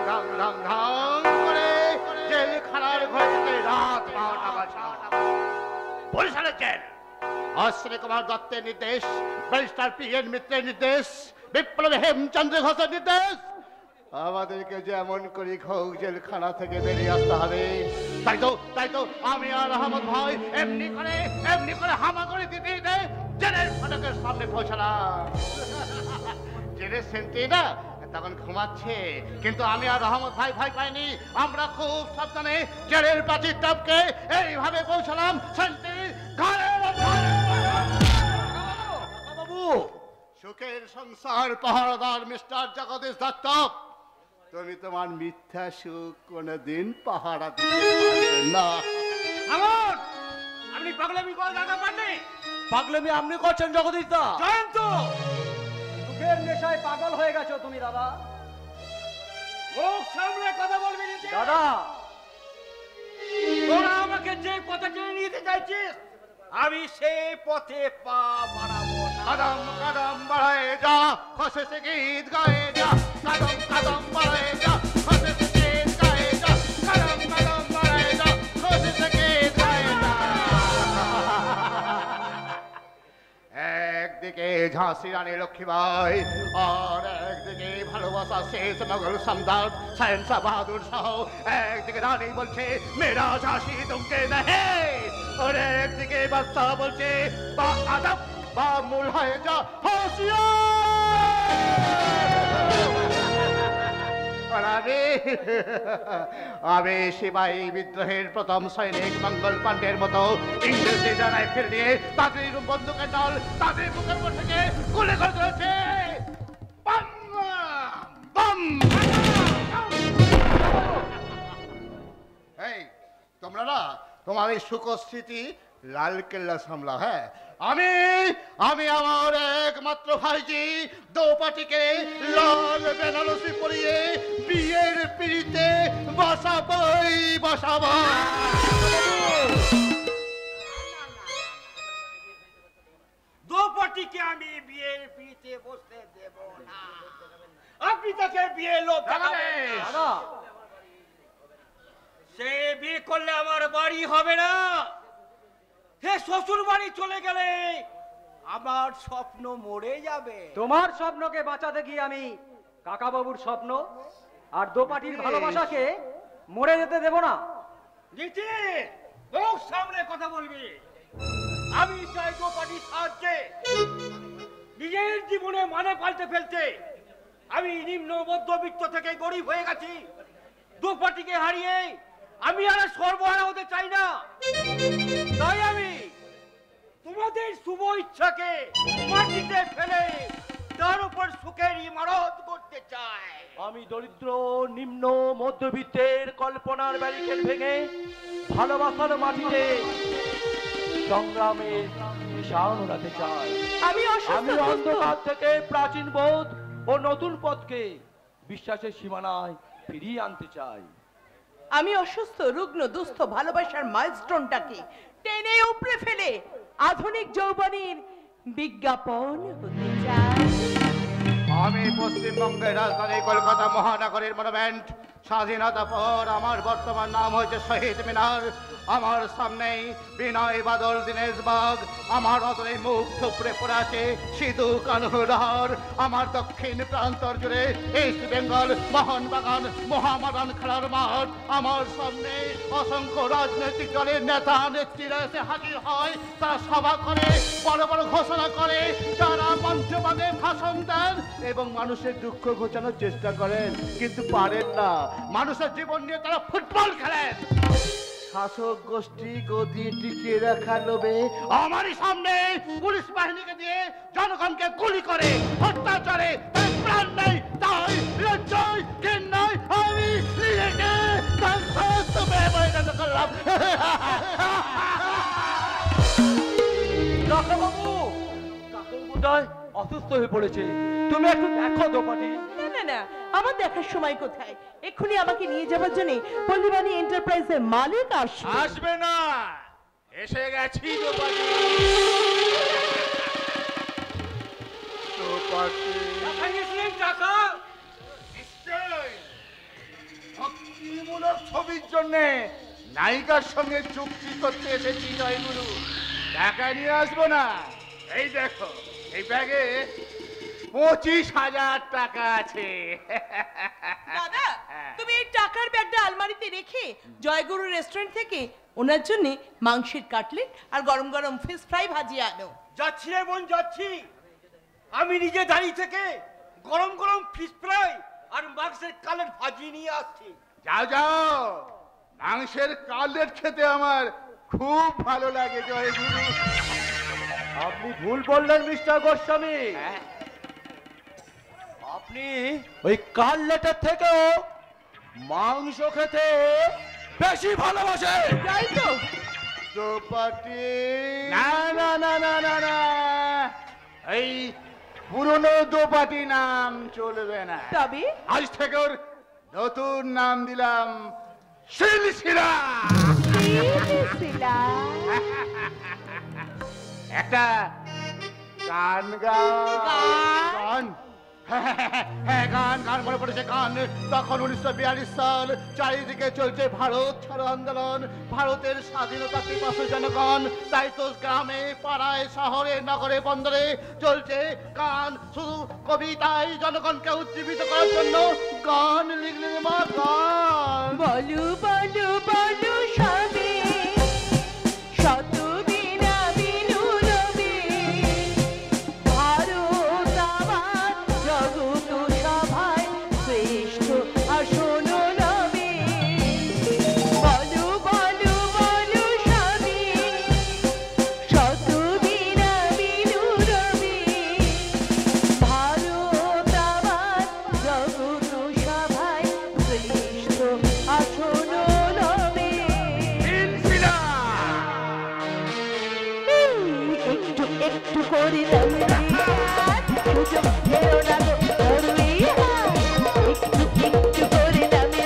ঢং ঢং ঢং করে জেলখানার ঘর থেকে রাত 12টা বাজা। বরিশালের জেল অশ্বিনী কুমার দত্তের নির্দেশ, ব্যারিস্টার পি.এন. মিত্রের নির্দেশ, বিপ্লবী হেমচন্দ্র ঘোষের নির্দেশ, আমাদেরকে যেমন করি হোক জেলখানা থেকে বেরিয়ে আসতে হবে। তাই তো আমি আর আহমদ ভাই এমনি করে হামাগুড়ি দিতে দিতে জেলের ফটকের সামনে পৌঁছালাম। জেলের সেন্টি না তখন ঘুমাচ্ছে, কিন্তু আমি আর রহমত ভাই ভয় পাইনি। আমরা খুব সাবধানে জেলের প্রাচীর টপকে এইভাবে পৌঁছালাম সেন্টির ঘরে। বাবু, সুখের সংসার পাহারাদার মিস্টার জগদীশ দত্ত, তুমি তোমার মিথ্যা সুখ কোনদিন পাহারা দিতে পারবে না। আপনি পাগলামি করে জায়গা পাননি? পাগলামি আপনি করছেন জগদীশ দা? জয়ন্ত, সুখের নেশায় পাগল হয়ে গেছো তুমি দাদা। মুখ সামলে কথা বলবি দাদা। তোরা আমাকে যে পথে টেনে নিতে চাইছিস, আমি সেই পথে পা বাড়াবো না। কদম কদম बढ़ाए जा, खुशी से गीत गाए जा, कदम कदम बढ़ाए जा, खुशी से गीत गाए जा, कदम कदम बढ़ाए जा, खुशी से गीत गाए जा। একদিকে ঝাঁসি রানী লক্ষ্মীবাই আর একদিকে ভালোবাসা শেষ নগর সম্রাট শাহেনশাহ বাহাদুর শাহ। একদিকে রানী বলছে মেরা ঝাঁসি তুমকে নেহে, আর একদিকে বাদশাহ বলছে বা আদব বা মূল হয়ে যা হোশিয়ার। আমি সিপাহী বিদ্রোহের প্রথম সৈনিক মঙ্গল পাণ্ডের মতো ইংরেজি জানায় ফিরে নিয়ে তাদের বন্দুকের দল তাদের বুকের উপর থেকে গুলি করে চলেছে। এই তোমরা না তোমার এই সুখ স্মৃতি লাল কেল্লা সামলা। হ্যাঁ, আমি আমার একমাত্র ভাইজি দোপাটিকে লাল বেনারসি পরিয়ে বিয়ের পিড়িতে বসাবো। দোপাটিকে আমি বিয়ের পিড়িতে বসতে দেব না। আপনি তাকে বিয়ে লোক দেখাবেন। সে বিয়ে করলে আমার বাড়ি হবে না। সে শ্বশুর বাড়ি চলে গেলে আমার স্বপ্ন মরে যাবে। তোমার স্বপ্নকে বাঁচাতে গিয়ে আমি কাকা বাবুর স্বপ্ন আর দোপাটির ভালোবাসাকে মরে যেতে দেব না। নীতি, মুখ সামনে কথা বলবি। আমি চাই দোপাটির সাহায্যে নিজের জীবনে মানে পাল্টে ফেলতে। আমি নিম্ন মধ্যবিত্ত থেকে গরিব হয়ে গেছি। দোপাটিকে হারিয়ে আমি আর সর্বহারা হতে চাই না। তাই আমি তোমাদের শুভ ইচ্ছাকে মাটিতে ফেলে তার উপর সুখের ইমারত করতে চাই। আমি দরিদ্র নিম্ন মধ্যবিত্তের কল্পনার ব্যারিকেড ভেঙে ভালোবাসার মাটিতে সংগ্রামের নিশান ওড়াতে চাই। আমি অন্ধকার থেকে প্রাচীন বোধ ও নতুন পথকে বিশ্বাসের সীমানায় ফিরিয়ে আনতে চাই। আমি অসুস্থ রুগ্ন দুস্থ ভালোবাসার মাইলস্টোনটাকে টেনে উপড়ে ফেলে আধুনিক যৌবনের বিজ্ঞাপন হতে চাই। আমি পশ্চিমবঙ্গের রাজধানী কলকাতা মহানগরীর মনুমেন্ট স্বাধীনতা পর আমার বর্তমান নাম হয়েছে শহীদ মিনার। আমার সামনেই বিনয় বাদল দীনেশ বাগ, আমার অদলে মুখ থুপড়ে পড়ে আছে সিধু কানহুর। আমার দক্ষিণ প্রান্তর জুড়ে ইস্ট বেঙ্গল মোহনবাগান মহামাদান খেলার মাঠ। আমার সামনে অসংখ্য রাজনৈতিক দলের নেতা নেত্রীরা এসে হাজির হয়। তারা সভা করে, বড় বড় ঘোষণা করে, তারা মঞ্চবাদে ভাষণ দেন এবং মানুষের দুঃখ ঘোচানোর চেষ্টা করেন, কিন্তু পারেন না। মানুষের জীবন নিয়ে তারা ফুটবল খেলেন। শাসক গোষ্ঠী গদি টিকিয়ে রাখার লোভে আমারই সামনে পুলিশ বাহিনীকে দিয়ে জনগণকে গুলি করে অত্যাচারে প্রাণ নেই। তাই লজ্জায় ঘৃণায় আমি নিজেকে করলাম। কাকাবাবু বোধহয় অসুস্থ হয়ে পড়েছে, তুমি একটু দেখো দোপাটি। না না না, আমার দেখার সময় কোথায়? এক্ষুনি আমাকে নিয়ে যাওয়ার জন্য পল্লীবাণী এন্টারপ্রাইজের মালিক আসবে। আসবে না, এসে গেছি দোপাটি। টাকা নিশ্চয়ই ভক্তিমূলক ছবির জন্য নায়িকার সঙ্গে চুক্তি করতে এসেছি জয়গুরু। টাকা নিয়ে আসবো না? এই দেখো, এই ব্যাগে 25,000 টাকা আছে। দাদা, তুমি এই টাকার ব্যাগটা আলমারিতে রেখে জয়গুরু রেস্টুরেন্ট থেকে ওনার জন্য মাংসের কাটলেট আর গরম গরম ফিশ ফ্রাই ভাজিয়ে আনো। যাচ্ছি রে বোন, যাচ্ছি। আমি নিজে দাঁড়িয়ে থেকে গরম গরম ফিশ ফ্রাই আর মাংসের কাটলেট ভাজিয়ে নিয়ে আসছি। যাও যাও, মাংসের কাটলেট খেতে আমার খুব ভালো লাগে জয়গুরু। আপনি ভুল বললেন মিস্টার গোস্বামী। আপনি ওই কাটলেটের থেকেও মাংস খেতে বেশি ভালোবাসেন, তাই তো? দোপাটি না না না না না না, এই পুরনো দোপাটি নাম চলবে না। তবে আজ থেকে ওর নতুন নাম দিলাম সিলসিলা। একটা গান গান হ্যাঁ, গান গান মনে পড়েছে গান। তখন 1942 সাল, চারিদিকে চলছে ভারত ছাড়ো আন্দোলন, ভারতের স্বাধীনতা পিপাসু জনগণ। তাই তো গ্রামে পাড়ায় শহরে নগরে বন্দরে চলছে গান। শুধু কবিতায় জনগণকে উজ্জীবিত করার জন্য গান লিখলেন মা, গান। বলু বলু বলু সবে শত বিনা বিনু রবে, ভারত আমার জগত সভায় শ্রেষ্ঠ আসন রবে। বলু বলু বলু সবে শত বিনা বিনু রবে, ভারত আমার জগত সভায় শ্রেষ্ঠ আসন রবে। একটু একটু করে সুযোগ ফেরো না গো ধরুই হাত, একটু একটু করে দামে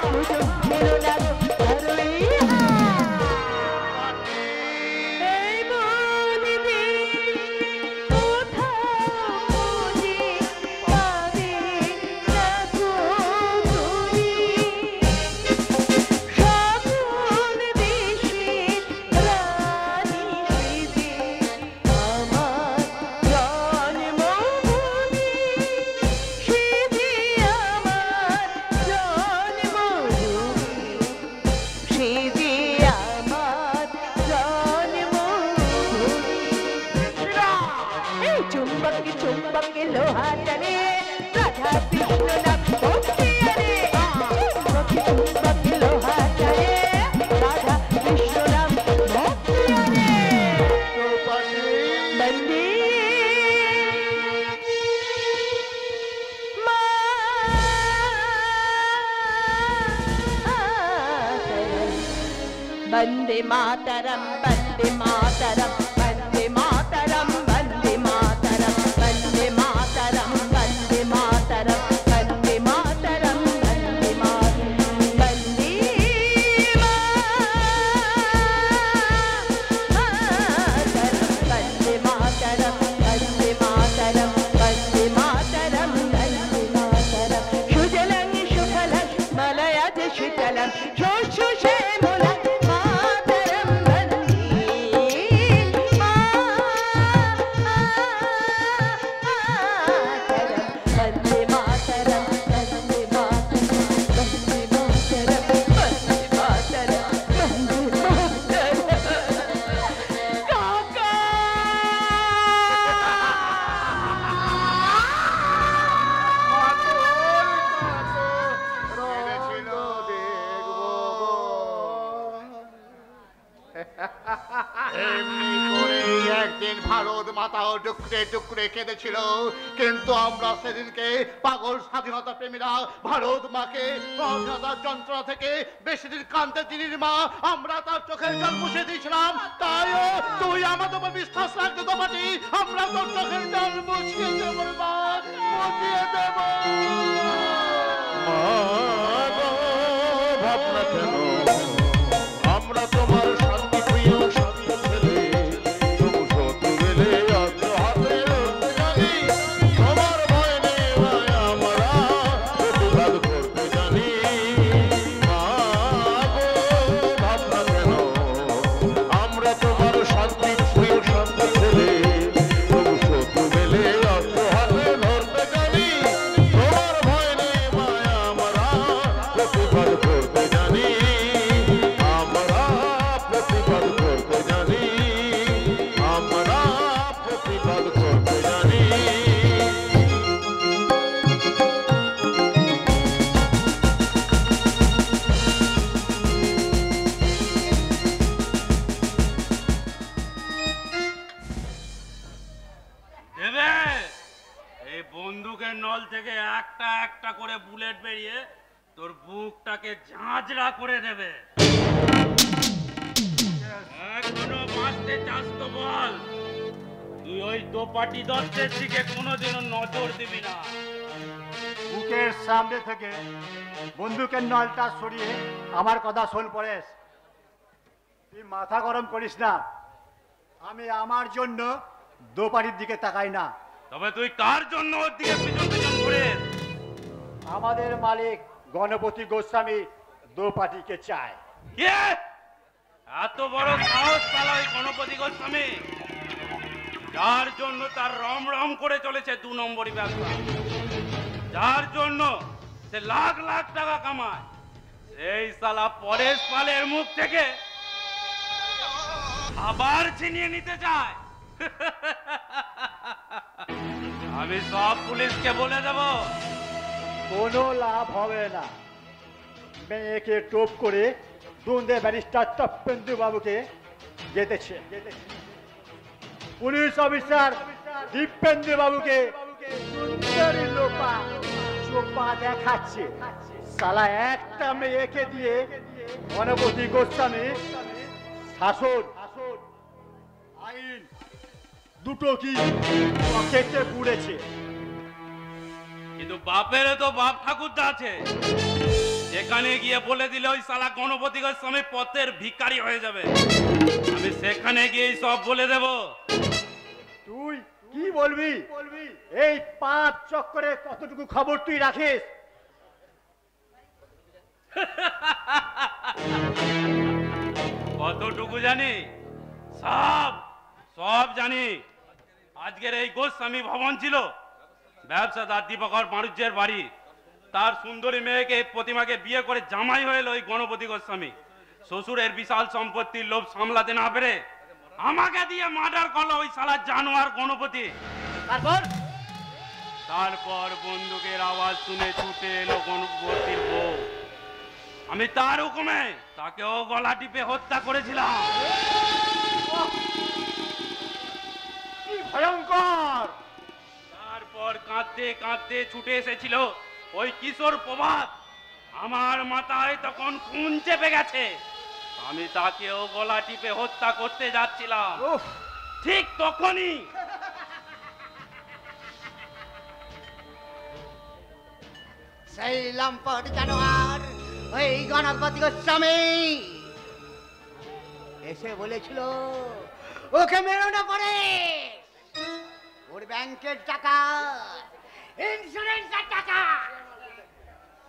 সুযোগ ফেরো না গো ধরুই হাত। এই মনে কোথাও খুঁজে পাবে না গো তুমি, সকল দেশের রানী সেজে আমার জন্মভূমি, সেজে আমার জন্মভূমি, সেজে আমার জন্মভূমি। এই চুম্বকে চুম্বকে লোহা টানে, রাধা কৃষ্ণ নাম ভক্তি আরে। চুম্বকে চুম্বকে লোহা টানে, রাধা কৃষ্ণ নাম ভক্তি আরে। বন্দে মাতরম, বন্দে মাতরম, বন্দে মাতরম, বন্দে মাতরম, বন্দে মাতরম, বন্দে মাতরম, বন্দে মাতরম, বন্দে মাতরম, বন্দে মাতরম, বন্দে মাতরম, বন্দে মাতরম, বন্দে মাতরম। সুজলাং সুফলাং মলয়জ শীতলাং শস্য শ্যামলাং মাতরম বন্দে মাতরম, বন্দে মাতরম, বন্দে মাতরম, বন্দে মাতরম, বন্দে মাতরম, বন্দে মাতরম। কাকা! ভেবেছিল দেখবো ভারত মাতাও টুকরে টুকরে কেঁদেছিল, কিন্তু আমরা সেদিনকে পাগল স্বাধীনতা প্রেমীরা ভারত মাকে স্বাধীনতার যন্ত্রণা থেকে বেশি দিন কাঁদতে দিনির মা, আমরা তার চোখের জল মুছে দিয়েছিলাম। তাই তুই আমাদের উপর বিশ্বাস রাখতে দোপাটি, আমরা তোর চোখের জল মুছিয়ে দেবো, মুছিয়ে দেবো। ভাবনা কেন আমরা তোমার শান্তি প্রিয় শান্তি ছেলে, তবু শত্রু গেলে অত হাতে জানি, তোমার ভয় নেই ভাই আমরা প্রতিবাদ করতে জানি। ভাবনা কেন আমরা তোমার শান্তি প্রিয় শান্তি ছেলে, তবু শত্রু গেলে অত হাতে ধরতে জানি, তোমার ভয় নেই ভাই আমরা প্রতিবাদ করতে জানি, আমরা প্রতিবাদ করতে জানি, আমরা প্রতিবাদ করতে জানি। দেবে এই বন্দুকের নল থেকে একটা একটা করে বুলেট বেরিয়ে তোর বুকটাকে ঝাঁঝরা করে দেবে। এখনো বাঁচতে চাস তো বল, তুই ওই দোপাটি দত্তের দিকে কোনোদিনও নজর দিবি না। বুকের সামনে থেকে বন্দুকের নলটা সরিয়ে আমার কথা শোন পরেশ, তুই মাথা গরম করিস না। আমি আমার জন্য দোপাটির দিকে তাকাই না। তবে তুই কার জন্য ওর দিকে পিছন পিছন ঘুরিস? আমাদের মালিক গণপতি গোস্বামী দোপাটিকে চায়। কে? এত বড় সাহস শালা ওই গণপতি গোস্বামী, যার জন্য তার রম রম করে চলেছে 2 নম্বরই ব্যবসা, যার জন্য সে লাখ লাখ টাকা কামায়, সেই শালা পরেশ পালের মুখ থেকে আবার ছিনিয়ে নিতে চায়। আমি সব পুলিশকে বলে দেব। কোনো লাভ হবে না। মেয়েকে টোপ করে দুন্দে ব্যারিস্টার তপ্পেন্দু বাবুকে যেতেছে। পুলিশ অফিসার দীপেন্দু বাবুকে সুন্দরী লোপা চোপা দেখাচ্ছে। সালা একটা মেয়েকে দিয়ে গণপতি গোস্বামী শাসন আইন দুটো কি পকেটে পুড়েছে। কিন্তু বাপেরও তো বাপ ঠাকুরদা আছে, যেখানে গিয়ে বলে দিলে ওই শালা গণপতি গোস্বামী পথের ভিখারি হয়ে যাবে। আমি সেখানে গিয়ে সব বলে দেব। তুই কি বলবি? এই 5 চক্করে কতটুকু খবর তুই রাখিস? কতটুকু জানি? সব সব জানি। আজকের এই গোস্বামী ভবন ছিল ব্যবসাদার দীপকর বাণিজ্যের বাড়ি। তার সুন্দরী মেয়েকে প্রতিমাকে বিয়ে করে জামাই হয়ে এলো ওই গণপতি গোস্বামী। শ্বশুরের বিশাল সম্পত্তির লোভ সামলাতে না পেরে আমাকে দিয়ে মার্ডার করলো ওই শালা জানোয়ার গণপতি। তারপর বন্দুকের আওয়াজ শুনে ছুটে এলো গণপতির বউ। আমি তার হুকুমে তাকেও গলা টিপে হত্যা করেছিলাম। কি ভয়ঙ্কর! তারপর কাঁদতে কাঁদতে ছুটে এসেছিল ওই কিশোর প্রভাত। আমার মাথায় তখন খুন চেপে গেছে। আমি তাকেও গলা টিপে হত্যা করতে যাচ্ছিলাম। ঠিক তখনই সেই লম্পট জানোয়ার ওই গণপতি গোস্বামী এসে বলেছিল ওকে মেরো না পড়ে, ওর ব্যাংকের টাকা, ইন্স্যুরেন্সের টাকা,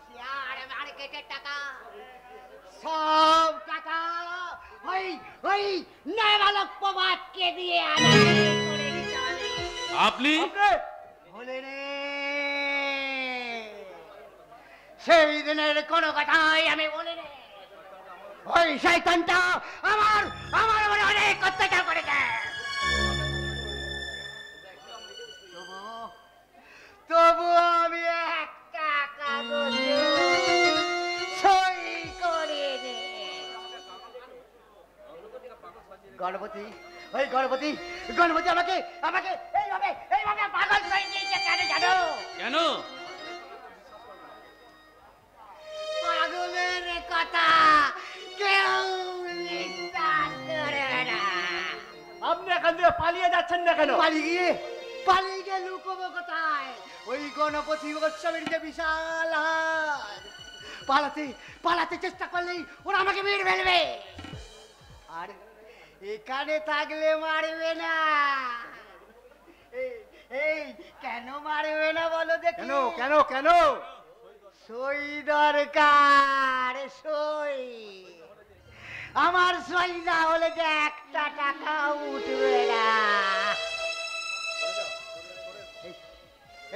শেয়ার মার্কেটের টাকা, সব টাকা ওই ওই নাবালক প্রভাতকে দিয়ে আদায় করে দিতে হবে। আপনি ভুলে নে সেই দিনের কোনো কথাই আমি বলি নে। ওই শয়তানটা আমার আমার উপরে অনেক অত্যাচার করেছে। তবু আমি একটা কাগজে সই করে নে। গণপতি ওই গণপতি গণপতি আমাকে আমাকে এইভাবে এইভাবে পাগল করে দিয়েছে কেন জানো? কেন? পাগলের কথা কেউ বিশ্বাস করে না। আপনি এখান থেকে পালিয়ে যাচ্ছেন না কেন? পালিয়ে গিয়ে লুকোবো কোথায়? ওই গণপতি উৎসবের যে বিশাল হাত, পালাতে পালাতে চেষ্টা করলেই ওরা আমাকে মেরে ফেলবে। আর এখানে থাকলে মারবে না। এই কেন মারবে না বলো দেখি? কেন কেন কেন? সই দরকার, সই। আমার সই না হলে যে একটা টাকা উঠবে না।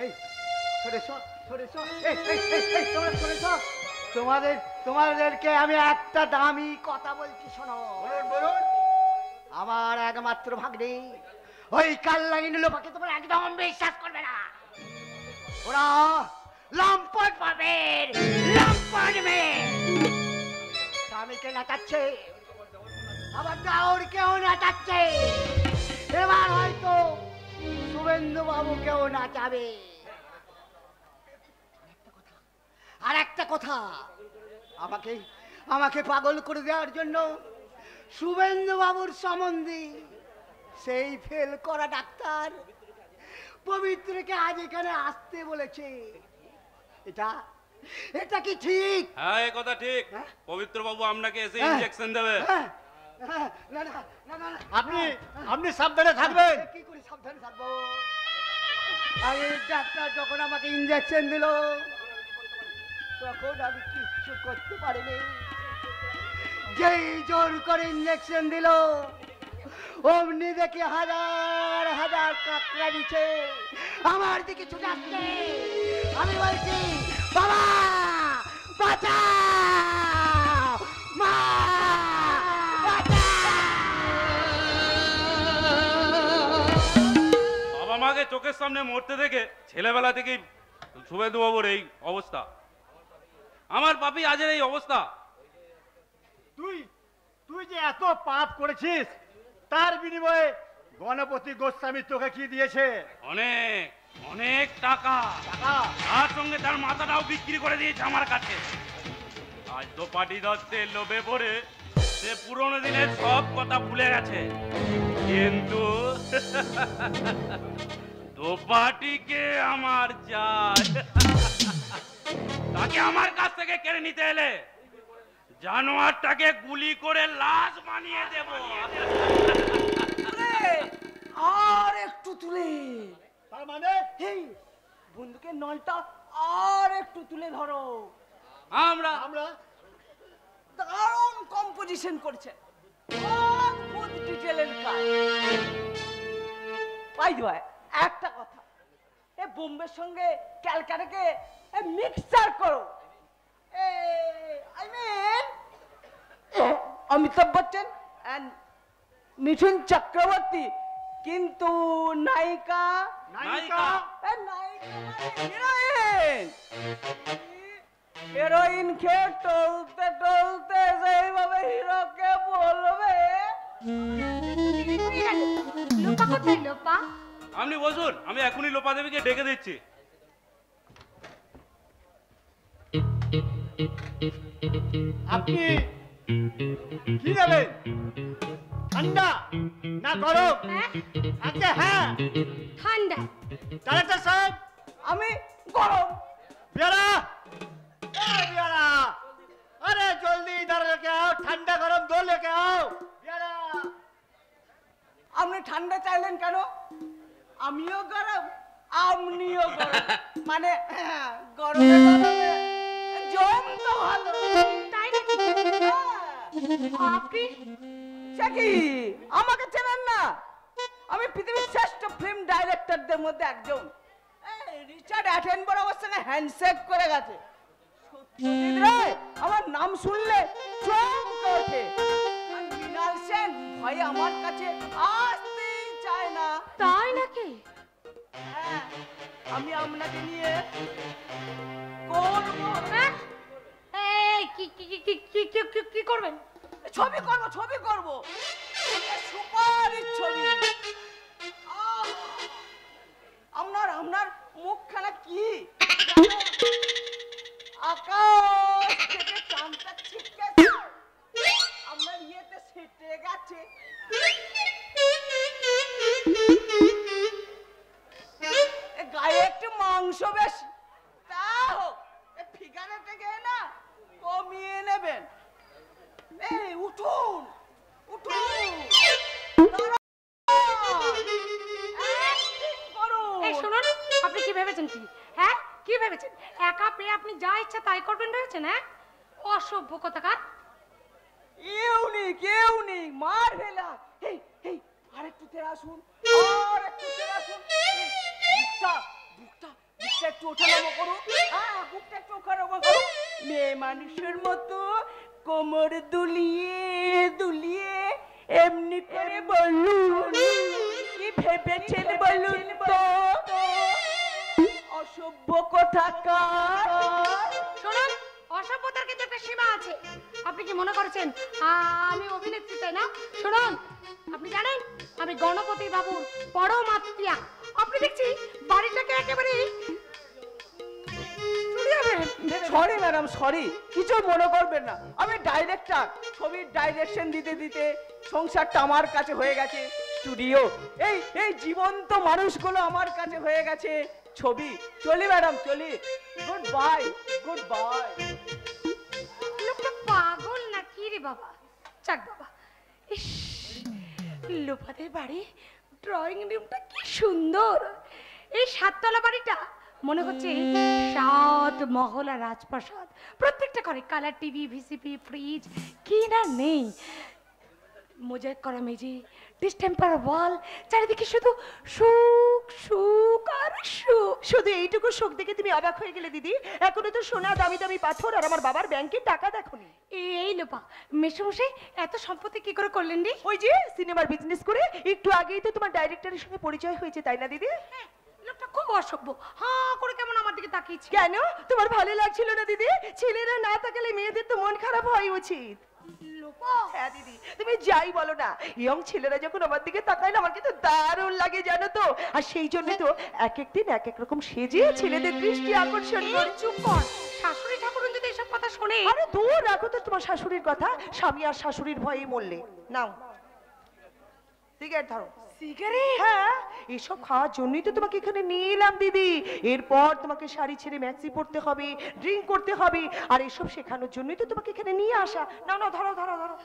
এই তোমাদেরকে আমি একটা দামি কথা বলছি, শোনো। বলুন। আমার একমাত্র ভাগ্নে ওই কাল্লাগিনী লোপাকে তোমরা একদম বিশ্বাস করবে না। ওরা লম্পট পাবেন, লম্পট মেয়ে। স্বামীকে নাচাচ্ছে, আবার দাউরকেও নাচাচ্ছে। এবার হয়তো শুভেন্দু বাবুকেও নাচাবে। আর একটা কথা, আমাকে পাগল করে দেওয়ার জন্য শুভেন্দু বাবুর সম্বন্ধে সেই ফেল করা ডাক্তার পবিত্রকে আজ এখানে আসতে বলেছে। এটা কি ঠিক? হ্যাঁ, এই কথা ঠিক। পবিত্র বাবু আপনাকে এসে ইনজেকশন দেবে। আপনি সাবধানে থাকবেন। কি করে সাবধানে থাকবো? আরে ডাক্তার যখন আমাকে ইনজেকশন দিল তখন আমি কিচ্ছু করতে পারিনি। যেই জোর করে ইনজেকশন দিল অমনি দেখি হাজার হাজার কাকড়া দিচ্ছে আমার দিকে ছুটে আসছে। আমি বলছি, বাবা বাঁচাও, মা বাবা মাকে চোখের সামনে মরতে দেখে ছেলেবেলা থেকেই শুভেন্দু বাবুর এই অবস্থা। আমার পাপি আজের এই অবস্থা। তুই যে এত পাপ করেছিস তার বিনিময়ে গণপতি গোস্বামী তোকে কি দিয়েছে? অনেক অনেক টাকা। তার সঙ্গে তার মাথাটাও বিক্রি করে দিয়েছে আমার কাছে। আজ তো পাটি দত্তের লোভে পড়ে সে পুরনো দিনের সব কথা ভুলে গেছে, কিন্তু দোপাটিকে আমার চাই। তাকে আমার কাছ থেকে কেড়ে নিতে এলে জানোয়ারটাকে গুলি করে লাশ বানিয়ে দেব। আর একটু তুলে, তার মানে এই বন্দুকের নলটা আর একটু তুলে ধরো। আমরা দারুণ কম্পোজিশন করছে, অদ্ভুত ডিটেলের কাজ। ভাই একটা কথা, এ বোম্বের সঙ্গে ক্যালকাটাকে মিক্সচার করো। I mean Amitabh Bachchan and Mithun Chakraborty, কিন্তু নায়িকা হিরোইন খেয়ে টলতে টলতে সেইভাবে হিরোকে বলবে, লোপা কোথায়? লোপা আপনি বসুন, আমি এখনই লোপা দেবীকে ডেকে দিচ্ছি। আপনি কি নেবেন? ঠান্ডা না গরম? আচ্ছা হ্যাঁ ঠান্ডা। ডাক্তার সাহেব আমি গরম। बियारा, बियारा, अरे जल्दी इधर लेके आओ, ठंडा गरम दो लेके आओ। बियारा, আপনি ঠান্ডা চাইলেন কেন? আমিও গরম, আপনিও গরম, মানে গরমে গরমে জম তো ভালো, তাই নাকি? আপনি সে কি আমাকে চেনেন না? আমি পৃথিবীর শ্রেষ্ঠ ফিল্ম ডাইরেক্টরদের মধ্যে একজন। রিচার্ড অ্যাটেনবরোর সঙ্গে হ্যান্ডশেক করে গেছে। সত্যজিৎ রায় আমার নাম শুনলে চমকে ওঠে। আর মৃণাল সেন ভয়ে আমার কাছে আসতেই চায় না। তাই নাকি? হ্যাঁ, আমি আপনাকে নিয়ে করবো। এই কি কি কি কি কি কি করবেন? ছবি করবো। সুপার ছবি। আপনার মুখখানা কি আকাশ থেকে চাঁদটা ছিটকে আপনার ইয়েতে সেটে গেছে। গায়ে একটু মাংস বেশি, তা হোক ফিগারটাকে না কমিয়ে নেবেন। এই উঠুন উঠুন, এই শুনুন, আপনি কি ভেবেছেন কি? হ্যাঁ কি ভেবেছেন? একা পেয়ে আপনি যা ইচ্ছা তাই করবেন ভেবেছেন? হ্যাঁ অসভ্য কথাকার। ইউনিক ইউনিক মার ফেলা। এই এই আরেকটু তেরা আসুন, আরেকটু তেরা আসুন। বুকটা বুকটা বুকটা একটু ওঠানামা করুন। হ্যাঁ বুকটা একটু ওঠানামা করুন। মেয়ে মানুষের মতো কোমর দুলিয়ে দুলিয়ে এমনি করে বলুন, কি ভেবেছেন বলুন তো? অসভ্য কথাকার। শুনুন, অসভ্যতার কিন্তু একটা সীমা আছে। আপনি কি মনে করছেন আমি অভিনেত্রী, তাই না? শুনুন, আপনি জানেন আমি গণপতি বাবুর পরম আত্মীয়া। আপনি দেখছি বাড়িটাকে একেবারে সরি ম্যাডাম, সরি, কিছু মনে করবেন না। আমি ডাইরেক্টর, ছবির ডাইরেকশন দিতে দিতে সংসারটা আমার কাছে হয়ে গেছে স্টুডিও। এই এই জীবন্ত মানুষগুলো আমার কাছে হয়ে গেছে ছবি। চলি ম্যাডাম, চলি। Good bye, good bye. লোকটা পাগল না কি রে বাবা? চাক বাবা, ইস লোপাদের বাড়ি ড্রয়িং রুমটা কি সুন্দর। এই 7 তলা বাড়িটা মনে হচ্ছে 7 মহলা রাজপ্রাসাদ। প্রত্যেকটা ঘরে কালার টিভি, ভিসিপি, ফ্রিজ, কি না নেই। মোজাইক করা মেঝে, ডিস্টেম্পার ওয়াল, চারিদিকে শুধু সুখ সুখ আর সুখ। শুধু এইটুকু সুখ দেখে তুমি অবাক হয়ে গেলে দিদি? এখনো তো সোনা, দামি দামি পাথর আর আমার বাবার ব্যাংকের টাকা দেখোনি। এই লোপা মেশামশাই এত সম্পত্তি কি করে করলেন রে? ওই যে সিনেমার বিজনেস করে একটু আগেই তো তোমার ডাইরেক্টরের সঙ্গে পরিচয় হয়েছে, তাই না দিদি? লোকটা খুব অসভ্য, হাঁ করে কেমন আমার দিকে তাকিয়েছে। কেন তোমার ভালো লাগছিল না দিদি? ছেলেরা না তাকালে মেয়েদের তো মন খারাপ হওয়াই উচিত। হ্যাঁ দিদি, তুমি যাই বলো না, ইয়ং ছেলেরা যখন আমার দিকে তাকায় না, আমার কিন্তু দারুণ লাগে জানো তো। আর সেই জন্য তো এক এক দিন এক এক রকম সেজে ছেলেদের দৃষ্টি আকর্ষণ করে। চুপ কর, শাশুড়ি ঠাকুরন যদি এসব কথা শোনে। আরে দূর রাখো তো তোমার শাশুড়ির কথা। স্বামী আর শাশুড়ির ভয়ে মরলে। নাও সিগারেট ধরো। সিগারেট? হ্যাঁ, এসব খাওয়ার জন্যই তো তোমাকে এখানে নিয়ে এলাম দিদি। এরপর তোমাকে শাড়ি ছেড়ে ম্যাক্সি পরতে হবে, ড্রিঙ্ক করতে হবে, আর এসব শেখানোর জন্যই তো তোমাকে এখানে নিয়ে আসা। না না ধরো ধরো ধরো।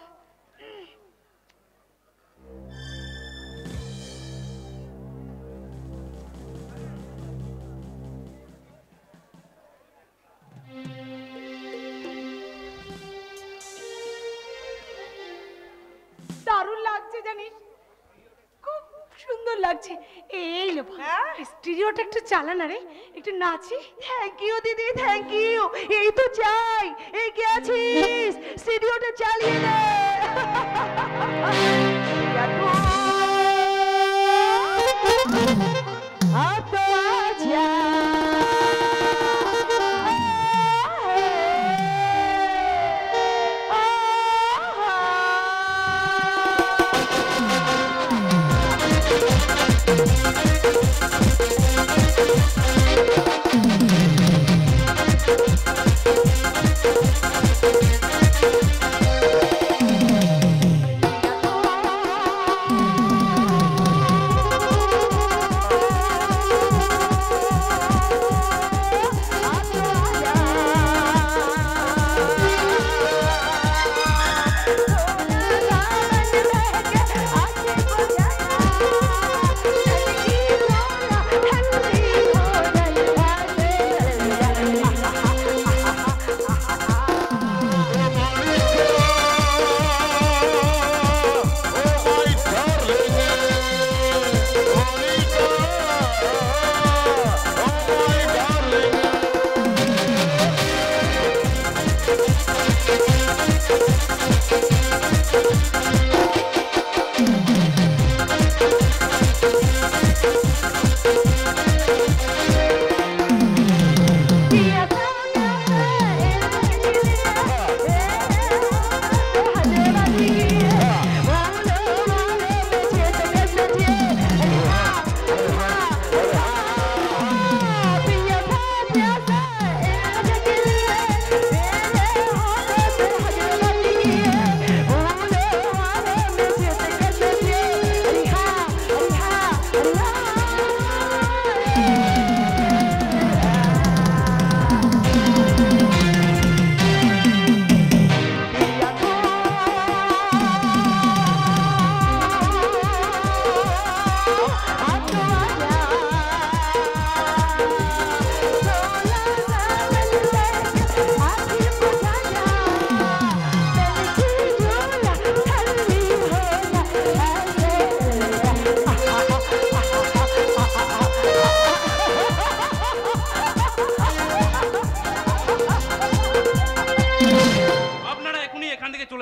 দারুণ লাগছে জানিস, খুব সুন্দর লাগছে। এই লো স্টুডিওটা একটু চালা না রে, একটু নাচি। থ্যাংক ইউ দিদি, থ্যাংক ইউ। এই তো চাই। এই কে আছিস? স্টুডিওটা চালিয়ে দে। আতো আজা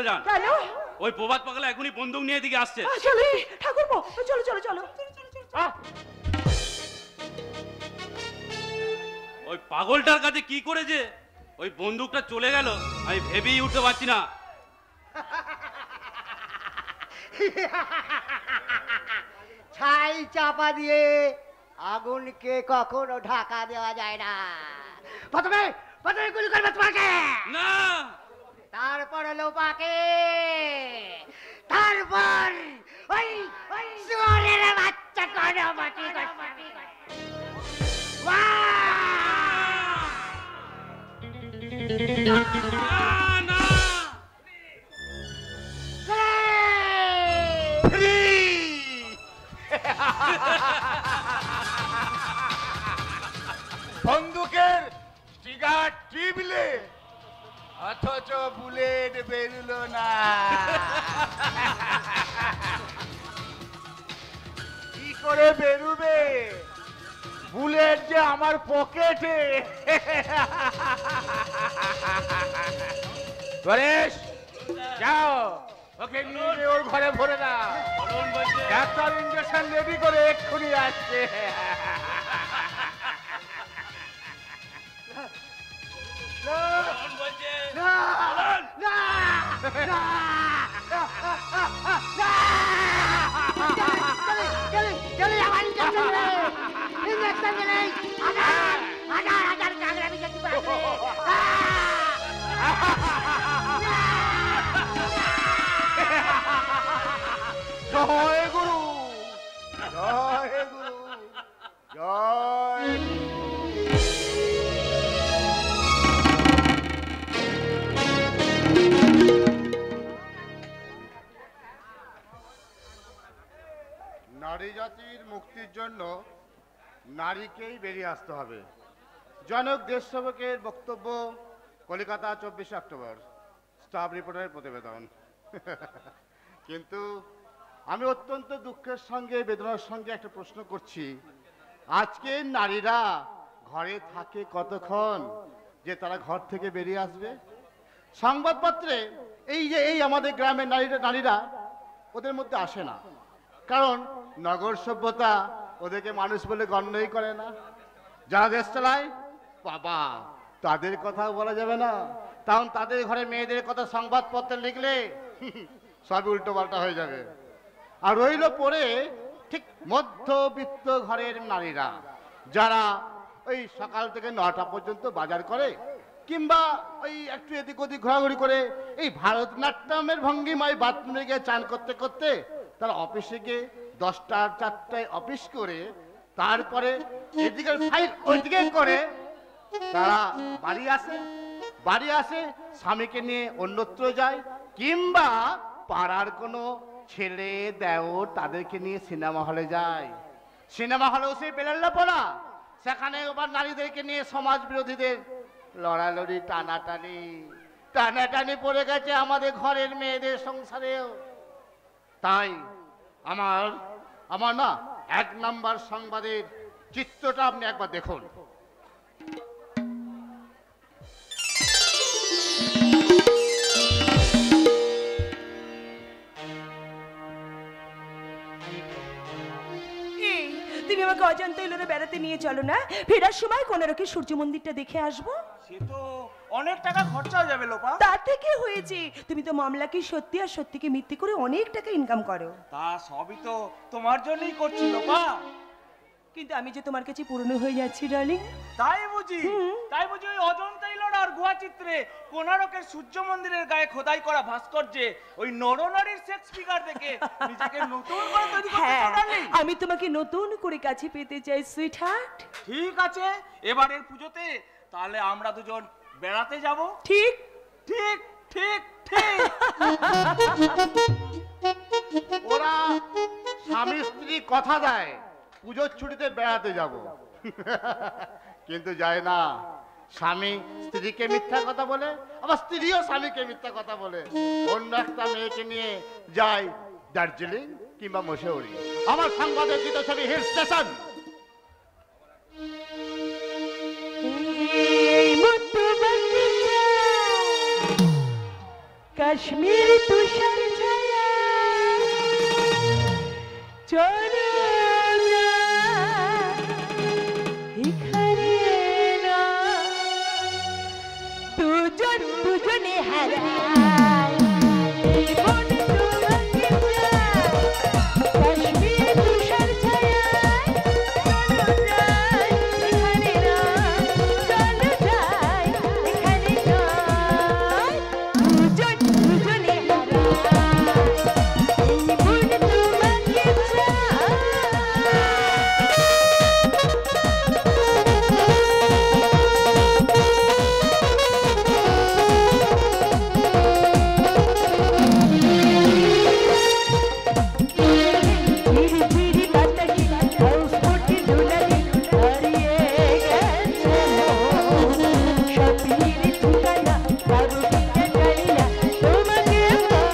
যান। কেন? ওই প্রভাত পাগলা এখনই বন্দুক নিয়ে এদিকে আসছে। চলো ঠাকুরপো, চলো চলো চলো। ওই পাগলটার কাছে কি করেছে ওই বন্দুকটা চলে গেল, আমি ভেবেই উঠতে পারছি না। ছাই চাপা দিয়ে আগুনকে কখনো ঢাকা দেওয়া যায় না। প্রথমে প্রথমে গুলি করবে তোমাকে, না তারপর লোপাকে, তারপর ওই ওই শুয়োরের বাচ্চা করে মাটি বন্দুকের ট্রিগার টিপলে অথচ বুলেট বেরুলো না। কি করে বেরুবে? বুলেট যে আমার পকেটে। গণেশ যাও, ওকে নিয়ে গিয়ে ওর ঘরে ভরে না। ডাক্তার ইঞ্জেকশন রেডি করে এক্ষুনি আসছে। জয় গুরু, জয় গুরু, জয় নারী জাতির মুক্তির জন্য নারীকেই বেরিয়ে আসতে হবে। জনক দেশসেবকের বক্তব্য, কলকাতা 24 অক্টোবর, স্টাফ রিপোর্টের প্রতিবেদন। কিন্তু আমি অত্যন্ত দুঃখের সঙ্গে বেদনার সঙ্গে একটা প্রশ্ন করছি, আজকের নারীরা ঘরে থাকে কতক্ষণ যে তারা ঘর থেকে বেরিয়ে আসবে? সংবাদপত্রে এই আমাদের গ্রামের নারীরা ওদের মধ্যে আসে না, কারণ নগর সভ্যতা ওদেরকে মানুষ বলে গণ্যই করে না। যারা দেশ চালায় বাবা, তাদের কথা বলা যাবে না, কারণ তাদের ঘরে মেয়েদের কথা সংবাদপত্রে লিখলে সব উল্টো পাল্টা হয়ে যাবে। আর রইল পরে ঠিক মধ্যবিত্ত ঘরের নারীরা, যারা ওই সকাল থেকে 9টা পর্যন্ত বাজার করে, কিংবা ওই একটু এদিক ওদিক ঘোরাঘুরি করে এই ভারতনাট্যমের ভঙ্গিমায় বাথরুমে গিয়ে চান করতে করতে তারা অফিসে গিয়ে 10টার 4টায় অফিস করে, তারপরে এদিকের ফাইল ওইদিকে করে তারা বাড়ি আসে স্বামীকে নিয়ে অন্যত্র যায়, কিংবা পাড়ার কোনো ছেলে দেওর তাদেরকে নিয়ে সিনেমা হলে যায়। সিনেমা হলেও সেই বেলাল্লা পড়া, সেখানে আবার নারীদেরকে নিয়ে সমাজ বিরোধীদের লড়ালড়ি, টানাটানি পড়ে গেছে আমাদের ঘরের মেয়েদের সংসারেও। তাই আমার না 1 নাম্বার সংবাদের চিত্রটা আপনি একবার দেখুন। তুমি আমাকে অজান্তে এলোরে বেড়াতে নিয়ে চলো না, ফেরার সময় কোনারকে সূর্য মন্দিরটা দেখে আসবো। সে তো অনেক টাকা খরচা হয়ে যাবে লোপা। তার থেকে হয়েছে, তুমি তো মামলাকে সত্যি আর সত্যিকে মিথ্যে করে অনেক টাকা ইনকাম করো। তা সবই তো তোমার জন্যই করছি লোপা। কিন্তু আমি যে তোমার কাছে পুরনো হয়ে যাচ্ছি ডার্লিং। তাই বুঝি ওই অজন্তা ইলোর আর গুহা চিত্রে কোনারকের সূর্য মন্দিরের গায়ে খোদাই করা ভাস্কর্যে ওই নরনারীর সেক্স ফিগার দেখে নিজেকে নতুন করে তৈরি করতে চাও ডার্লিং? আমি তোমাকে নতুন করে কাছে পেতে চাই সুইট হার্ট। ঠিক আছে, এবারের পুজোতে তাহলে আমরা দুজন বেড়াতে যাব। ঠিক ঠিক ঠিক ঠিক। ওরা স্বামী স্ত্রী কথা দেয় পুজোর ছুটিতে বেড়াতে যাব, কিন্তু যায় না। স্বামী স্ত্রীকে মিথ্যা কথা বলে, আবার স্ত্রীও স্বামীকে মিথ্যা কথা বলে অন্য একটা মেয়েকে নিয়ে যায় দার্জিলিং কিংবা মসৌরি। আমার সংবাদের চিত্র ছবি হিল স্টেশন। কাল কাশ্মীর তুষার ছায়া চলো না এখানে না দুজন দুজনে হারায় এই মন তোমাকে চায় কাশ্মীর তুষার ছায়া চলো যাই এখানে না চলো যাই এখানে নয় দুজন দুজনে হারায় এই মন তোমাকে চায় ধীরে ধীরে বাতাসে হাউসবোটে দোলালে হারিয়ে গেছে মন। স্বপ্নের ঠিকানা পাবো কিনা জানি না, তোমাকে পাবো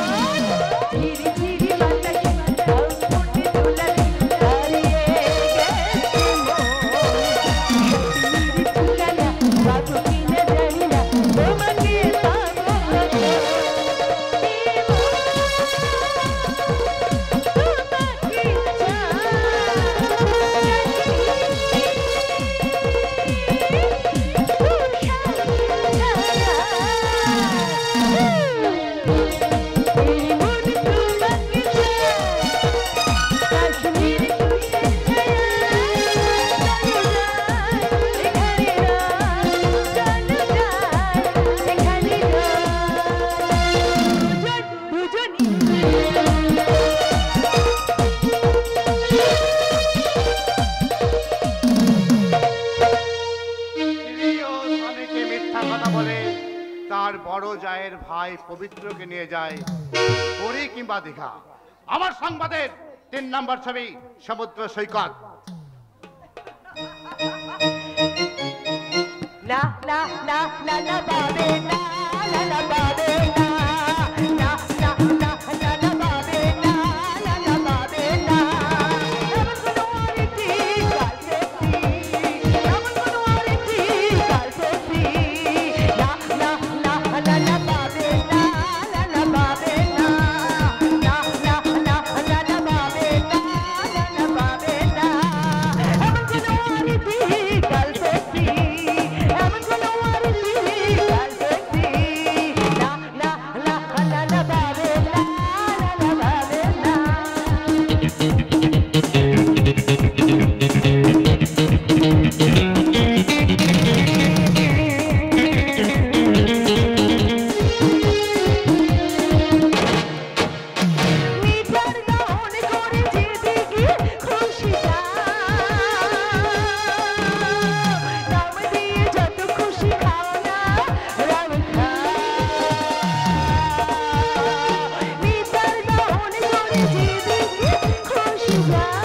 কখন। ধীরে ধীরে বাতাসে হাউসবোটে দোলালে হারিয়ে গেছে মন। স্বপ্নের ঠিকানা পাবো কিনা জানি না, তোমাকে পাবো প্রিয় স্বামীকে মিথ্যা কথা বলে তার বড় জায়ের ভাই পবিত্রকে নিয়ে যায় পুরী কিংবা দীঘা। আমার সংবাদের 3 নম্বর ছবি সমুদ্র সৈকত। না না না না না বাবে না না না বাবে না না না না না না বাবে না না না বাবে না এমন কোনো আরেকটি কাল দেখি এমন কোনো আরেকটি কাল দেখি না না না না না বাবে না না না বাবে না না না না না না বাবে না না না বাবে না এমন কোনো আরেকটি কাল দেখি এমন কোনো আরেকটি কাল দেখি না না না না না বাবে না না না বাবে না মিটার গান করে যেদিকে খুশি নাম দিয়ে যত খুশি খাও না রাম মিটার গান করে যেদিকে খুশি নাম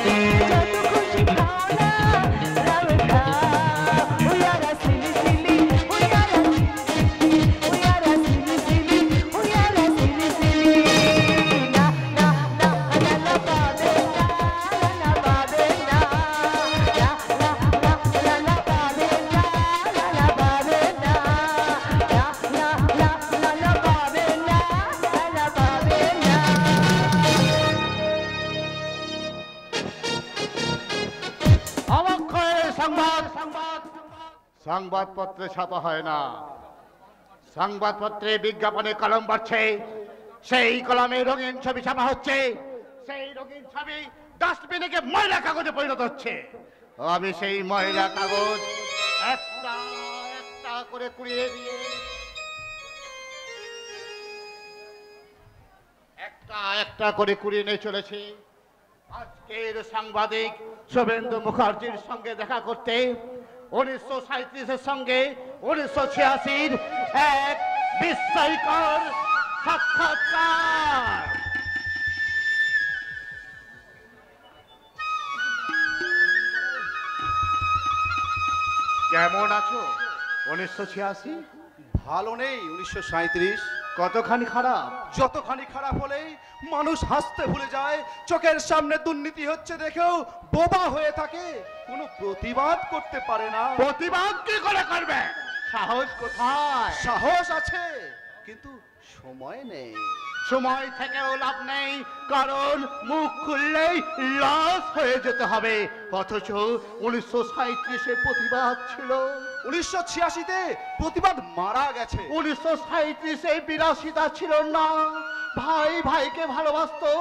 দিয়ে যত খুশি খাও না রাম উয়ারা সিলি সিলি উয়ারা উয়ারা সিলি সিলি উয়ারা সিলি সিলি না না না না না বাবে না না বাবে না না না না না বাবে না না বাবে না না না না না বাবে না না বাবে না অবক্ষয়ের সংবাদ সংবাদপত্রে ছাপা হয় না, সংবাদপত্রে বিজ্ঞাপনে কলম বাড়ছে, সেই কলমে রঙিন ছবি ছাপা হচ্ছে, সেই রঙিন ছবি ডাস্টবিনে গিয়ে ময়লা কাগজে পরিণত হচ্ছে। আমি সেই ময়লা কাগজ একটা একটা করে কুড়িয়ে দিয়ে একটা একটা করে কুড়িয়ে নিয়ে চলেছি আজকের সাংবাদিক শুভেন্দু মুখার্জির সঙ্গে দেখা করতে। 1937-এর সঙ্গে 1986-র এক বিস্ময়কর সাক্ষাৎকার। কেমন আছো 1986? ভালো নেই 1937। কতখানি খারাপ? যতখানি খারাপ হলেই মানুষ হাসতে ভুলে যায়, চোখের সামনে দুর্নীতি হচ্ছে দেখেও বোবা হয়ে থাকে, কোনো প্রতিবাদ করতে পারে না। প্রতিবাদ কি করে করবে? সাহস কোথায়? সাহস আছে কিন্তু সময় নেই। সময় থেকেও লাভ নেই, কারণ মুখ খুললেই লস হয়ে যেতে হবে। অথচ 1937-এ প্রতিবাদ ছিল, 1986-তে প্রতিবাদ মারা গেছে। 1937-এ বিলাসিতা ছিল না, ভাই ভাইকে ভালোবাসতো,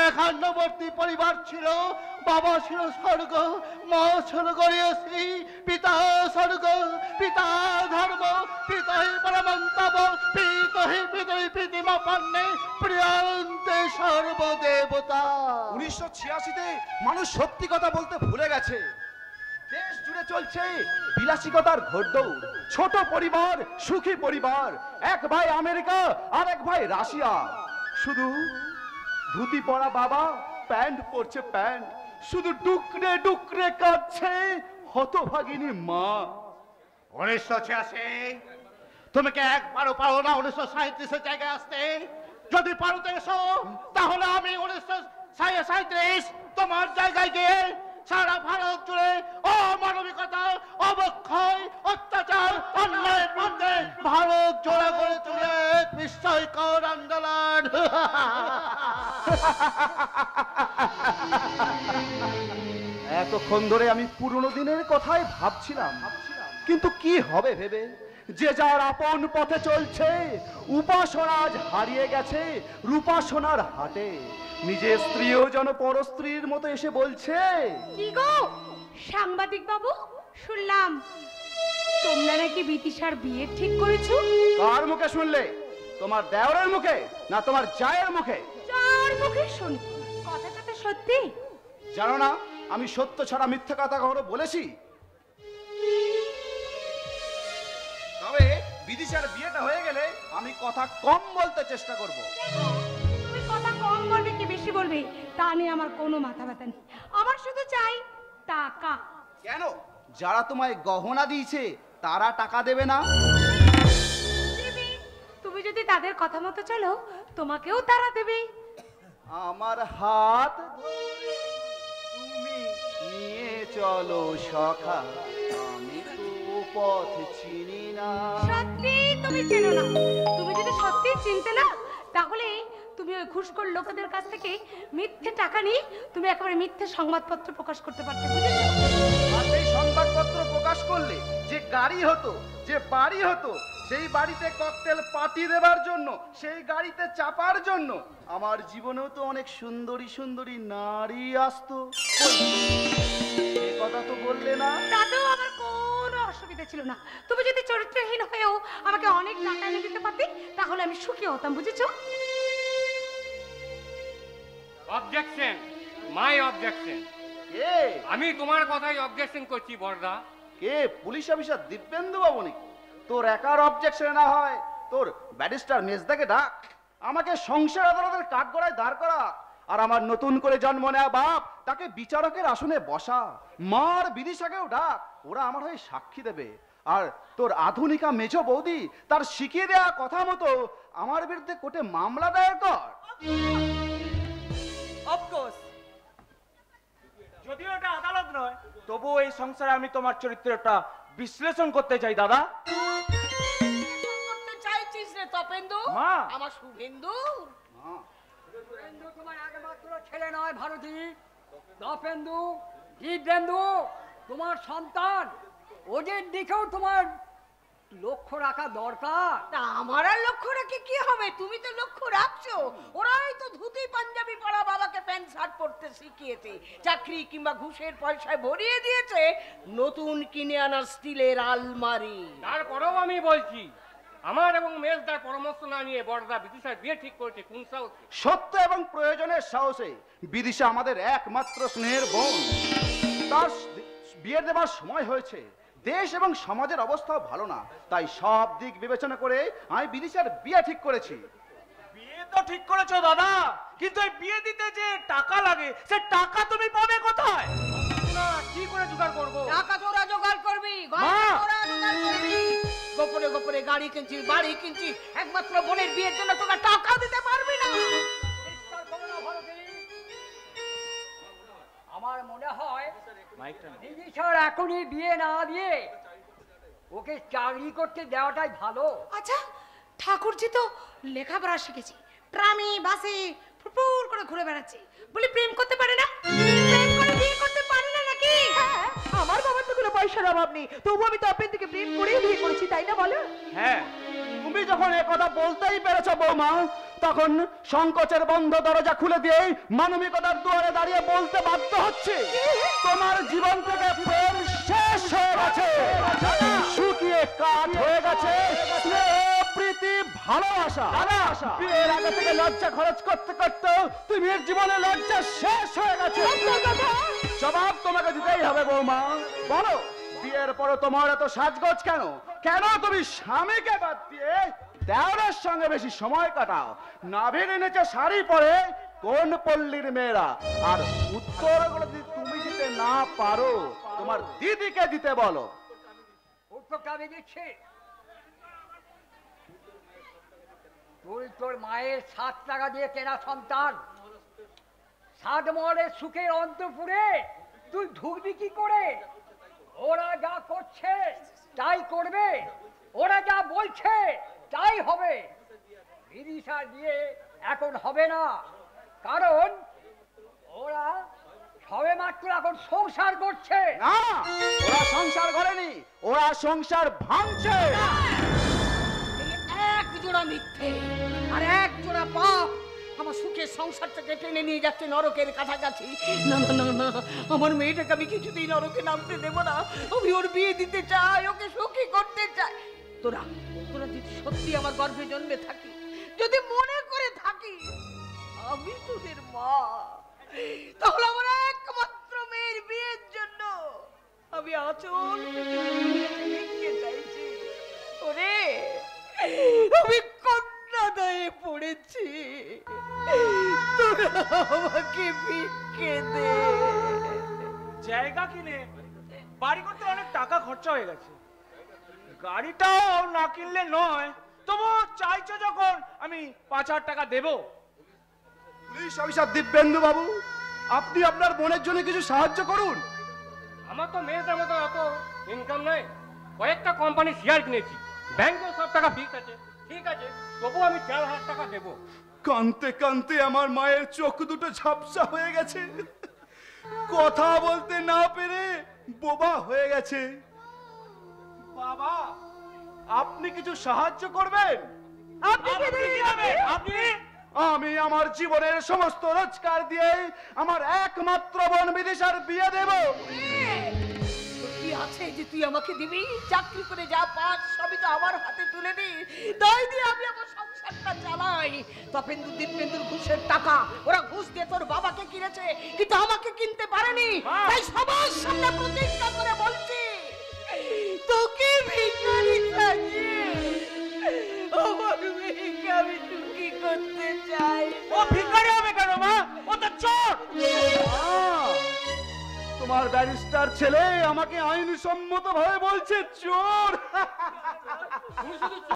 একান্নবর্তী পরিবার ছিল, বাবা ছিল স্বর্গ, মা ছিল গরিয়সী, পিতা স্বর্গ, পিতা ধর্ম, পিতাহি পরমন্তব, পিতহি পিতহি পিতিমা পান্নে প্রিয়ন্তে সর্বদেবতা। 1986-তে মানুষ সত্যি কথা বলতে ভুলে গেছে। দেশ জুড়ে চলছে বিলাসিকতার ঘোড়দৌড়। ছোট পরিবার, সুখী পরিবার, এক ভাই আমেরিকা আর এক ভাই রাশিয়া। শুধু ধুতি পরা বাবা, প্যান্ট পরছে প্যান্ট, শুধু ডুকরে ডুকরে কাঁদছে হতভাগিনী মা। 1986 তুমি কি একবারও পারো না 1937-এর জায়গায় আসতে? যদি পারো তো এসো, তাহলে আমি 1937 তোমার জায়গায় গিয়ে সারা ভারত জুড়ে অমানবিকতা, অবক্ষয়, অত্যাচার, অন্যায়ের বিরুদ্ধে ভারত জোড়া করে তুলে এক বিস্ময়কর আন্দোলন। এতক্ষণ ধরে আমি পুরনো দিনের কথাই ভাবছিলাম, কিন্তু কি হবে ভেবে যে যার আপন পথে চলছে। উপাসনা আজ হারিয়ে গেছে রূপাসনার হাটে। নিজের স্ত্রীও যেন পরস্ত্রীর মতো এসে বলছে, কি গো সাংবাদিক বাবু, শুনলাম তোমরা নাকি বিতিশার বিয়ে ঠিক করেছো। কার মুখে শুনলে? তোমার দেওরের মুখে না তোমার জায়ের মুখে? যার মুখে শুনি। কথাটা তো সত্যি। জানো না আমি সত্য ছাড়া মিথ্যে কথা কখনো বলেছি? তবে বিদিশার বিয়েটা হয়ে গেলে আমি কথা কম বলতে চেষ্টা করব। তুমি কথা কম বলবে কি বেশি বলবে তা নিয়ে আমার কোনো মাথা ব্যথা নেই। আমার শুধু চাই টাকা। কেন? যারা তোমায় গহনা দিয়েছে তারা টাকা দেবে না? তুমি যদি তাদের কথা মতো চলো তোমাকেও তারা দেবে। আমার হাত ধরে তুমি নিয়ে চলো সখা, আমি তো পথ চিনি না। সত্যি তুমি চেনো না? তুমি যদি সত্যি চিনতে না তাহলে তুমি ওই ঘুষখোর লোকেদের কাছ থেকে মিথ্যে টাকা নিয়ে তুমি একেবারে মিথ্যে সংবাদপত্র প্রকাশ করতে পারতে, বুঝেছো? আর সেই সংবাদপত্র প্রকাশ করলে যে গাড়ি হতো, যে বাড়ি হতো, সেই বাড়িতে ককটেল পার্টি দেবার জন্য, সেই গাড়িতে চাপার জন্য আমার জীবনেও তো অনেক সুন্দরী সুন্দরী নারী আসতো। এই কথা তো বললে না? তাতেও আমার কোনো অসুবিধা ছিল না। তুমি যদি চরিত্রহীন হয়েও আমাকে অনেক টাকা এনে দিতে পারতে তাহলে আমি সুখী হতাম, বুঝেছো? অবজেকশন, মাই অবজেকশন। কে? আমি তোমার কথাই অবজেকশন করছি বড়দা। কে? পুলিশ অফিসার দিব্যেন্দু বাবু নাকি? তোর একার অবজেকশন না হয় তোর ব্যারিস্টার মেজদাকে ডাক, আমাকে সংসার আদালতের কাঠগড়ায় দাঁড় করা, আর আমার নতুন করে জন্ম নেওয়া বাপ তাকে বিচারকের আসনে বসা। মার বিদিশাকেও ডাক, ওরা আমার হয়ে সাক্ষী দেবে। আর তোর আধুনিকা মেজ বৌদি তার শিখিয়ে দেওয়া কথা মতো আমার বিরুদ্ধে কোর্টে মামলা দায়ের কর। অফকোর্স, যদিও এটা আদালত নয়, তবুও এই সংসারে আমি তোমার চরিত্রটা বিশ্লেষণ করতে চাই দাদা। করতে চাইছিস রে তপেন্দু? মা। আমার শুভেন্দু। শুভেন্দু তোমার একমাত্র ছেলে নয় ভারতী, তপেন্দু, দিব্যেন্দু তোমার সন্তান। ওদের দিকেও তোমার লক্ষ্য রাখা দরকার। তা আমার আর লক্ষ্য রাখি কি হবে? তুমি তো লক্ষ্য রাখছো। ওরাই তো ধুতি পাঞ্জাবি পরা বাবাকে প্যান্ট শার্ট পরতে শিখিয়েছে, চাকরি কিংবা ঘুষের পয়সায় ভরিয়ে দিয়েছে নতুন কিনে আনা স্টিলের আলমারি। তারপরেও আমি বলছি, আমার এবং মেজদার পরামর্শ না নিয়ে বড়দা বিদিশার বিয়ে ঠিক করেছে কোন সাহসে? সত্য এবং প্রয়োজনের সাহসে। বিদিশা আমাদের একমাত্র স্নেহের বোন, তার বিয়ে দেবার সময় হয়েছে। দেশ এবং সমাজের অবস্থাও ভালো না, তাই সব দিক বিবেচনা করে আমি বিদিশার বিয়ে ঠিক করেছি। বিয়ে তো ঠিক করেছো দাদা, কিন্তু এই বিয়ে দিতে যে টাকা লাগে সে টাকা তুমি পাবে কোথায়? না, কি করে জোগাড় করবো? টাকা তোরা জোগাড় করবি, তোরা জোগাড় করবি। গোপনে গোপনে গাড়ি কিনছিস, বাড়ি কিনছিস, একমাত্র বোনের বিয়ের জন্য তোরা টাকা দিতে পারবি না। আমার মনে হয় বিদিশার এখনই বিয়ে না দিয়ে ওকে চাকরি করতে দেওয়াটাই ভালো। আচ্ছা ঠাকুরজি তো লেখাপড়া শিখেছি, ট্রামে বাসে ফুরফুর করে ঘুরে বেড়াচ্ছে, বলি প্রেম করতে পারে না? প্রেম করে বিয়ে করতে পারে না নাকি? হ্যাঁ, আমার বাবার তো কোনো পয়সার অভাব নেই, তবু আমি তো আপনার দিকে প্রেম করেই বিয়ে করেছি, তাই না বলো? হ্যাঁ, তুমি যখন এ কথা বলতেই পেরেছো বৌমা, তখন সংকোচের বন্ধ দরজা খুলে দিয়ে মানবিকতার দুয়ারে দাঁড়িয়ে বলতে বাধ্য হচ্ছে, তোমার জীবন থেকে প্রেম শেষ হয়ে গেছে, শুকিয়ে কাঠ হয়ে গেছে প্রীতি ভালোবাসা। বিয়ের আগে থেকে লজ্জা খরচ করতে করতে তুমি এর জীবনে লজ্জা শেষ হয়ে গেছে। জবাব তোমাকে দিতেই হবে বৌমা, বলো বিয়ের পরে তোমার এত সাজগোজ কেন? কেন তুমি স্বামীকে বাদ দিয়ে দেওরের সঙ্গে বেশি সময় কাটাও? নাভির নিচে শাড়ি পরে কোন পল্লীর মেয়েরা? আর উত্তরগুলো যদি তুমি দিতে না পারো, তোমার দিদিকে দিতে বলো। উত্তরটা আমি দিচ্ছি। তুই তোর মায়ের 7 টাকা দিয়ে কেনা সন্তান, 7 মহলের সুখের অন্তপুরে তুই ঢুকবি কি করে? ওরা যা করছে তাই করবে, ওরা যা বলছে তাই হবে। বিদিশা দিয়ে এখন হবে না, কারণ ওরা সবে মাত্র এখন সংসার করছে। না, ওরা সংসার করেনি, ওরা সংসার ভাঙছে। এক জোড়া মিথ্যে আর এক জোড়া পাপ আমার সুখের সংসারটাকে টেনে নিয়ে যাচ্ছে নরকের কাছাকাছি। না না না না, আমার মেয়েটাকে আমি কিছুতেই নরকে নামতে দেব না। আমি ওর বিয়ে দিতে চাই, ওকে সুখী করতে চাই। তোরা তোরা যদি সত্যি আমার গর্ভে জন্মে থাকি, যদি মনে করে থাকি আমি তোদের মা, তাহলে আমার একমাত্র মেয়ের বিয়ের জন্য আমি আঁচল পেতে চাইছি। ওরে আমি কন্যাদায়ে পড়েছি, তোরা আমাকে ভিক্ষে দে। জায়গা কিনে বাড়ি করতে অনেক টাকা খরচা হয়ে গেছে, গাড়িটাও না কিনলে নয়, তবু চাইছো যখন আমি 5,000 টাকা দেবো। পুলিশ অফিসার দিব্যেন্দু বাবু, আপনি আপনার বোনের জন্য কিছু সাহায্য করুন। আমার তো মেয়েদের মতো অত ইনকাম নাই, কয়েকটা কোম্পানি শেয়ার কিনেছি, ব্যাংকে সব টাকা ফিক্স আছে, ঠিক আছে, তবু আমি 4,000 টাকা দেবো। কানতে কানতে আমার মায়ের চোখ দুটো ঝাপসা হয়ে গেছে, কথা বলতে না পেরে বোবা হয়ে গেছে। বাবা, আপনি কিছু সাহায্য করবেন? আমি আমার জীবনের সমস্ত রোজগার দিয়ে আমার একমাত্র বোন বিদিশার বিয়ে দেব। কি আছে যে তুই আমাকে দিবি? চাকরি করে যা পাস সবই তো আমার হাতে তুলে দি, তাই দিয়ে আমি আমার সংসারটা চালাই। তপেন্দু দিব্যেন্দুর ঘুষের টাকা ওরা ঘুষ দিয়ে তোর বাবাকে কিনেছে, কিন্তু আমাকে কিনতে পারেনি। তাই সবার সামনে প্রতিজ্ঞা করে বলছি, তোকে ভিখারি সাজিয়ে আমার মেয়েকে আমি সুখী করতে চাই। ও ভিখারি হবে কেন মা? ও তো চোর। তোমার ব্যারিস্টার ছেলে আমাকে আইনসম্মত ভাবে বলছে চোর।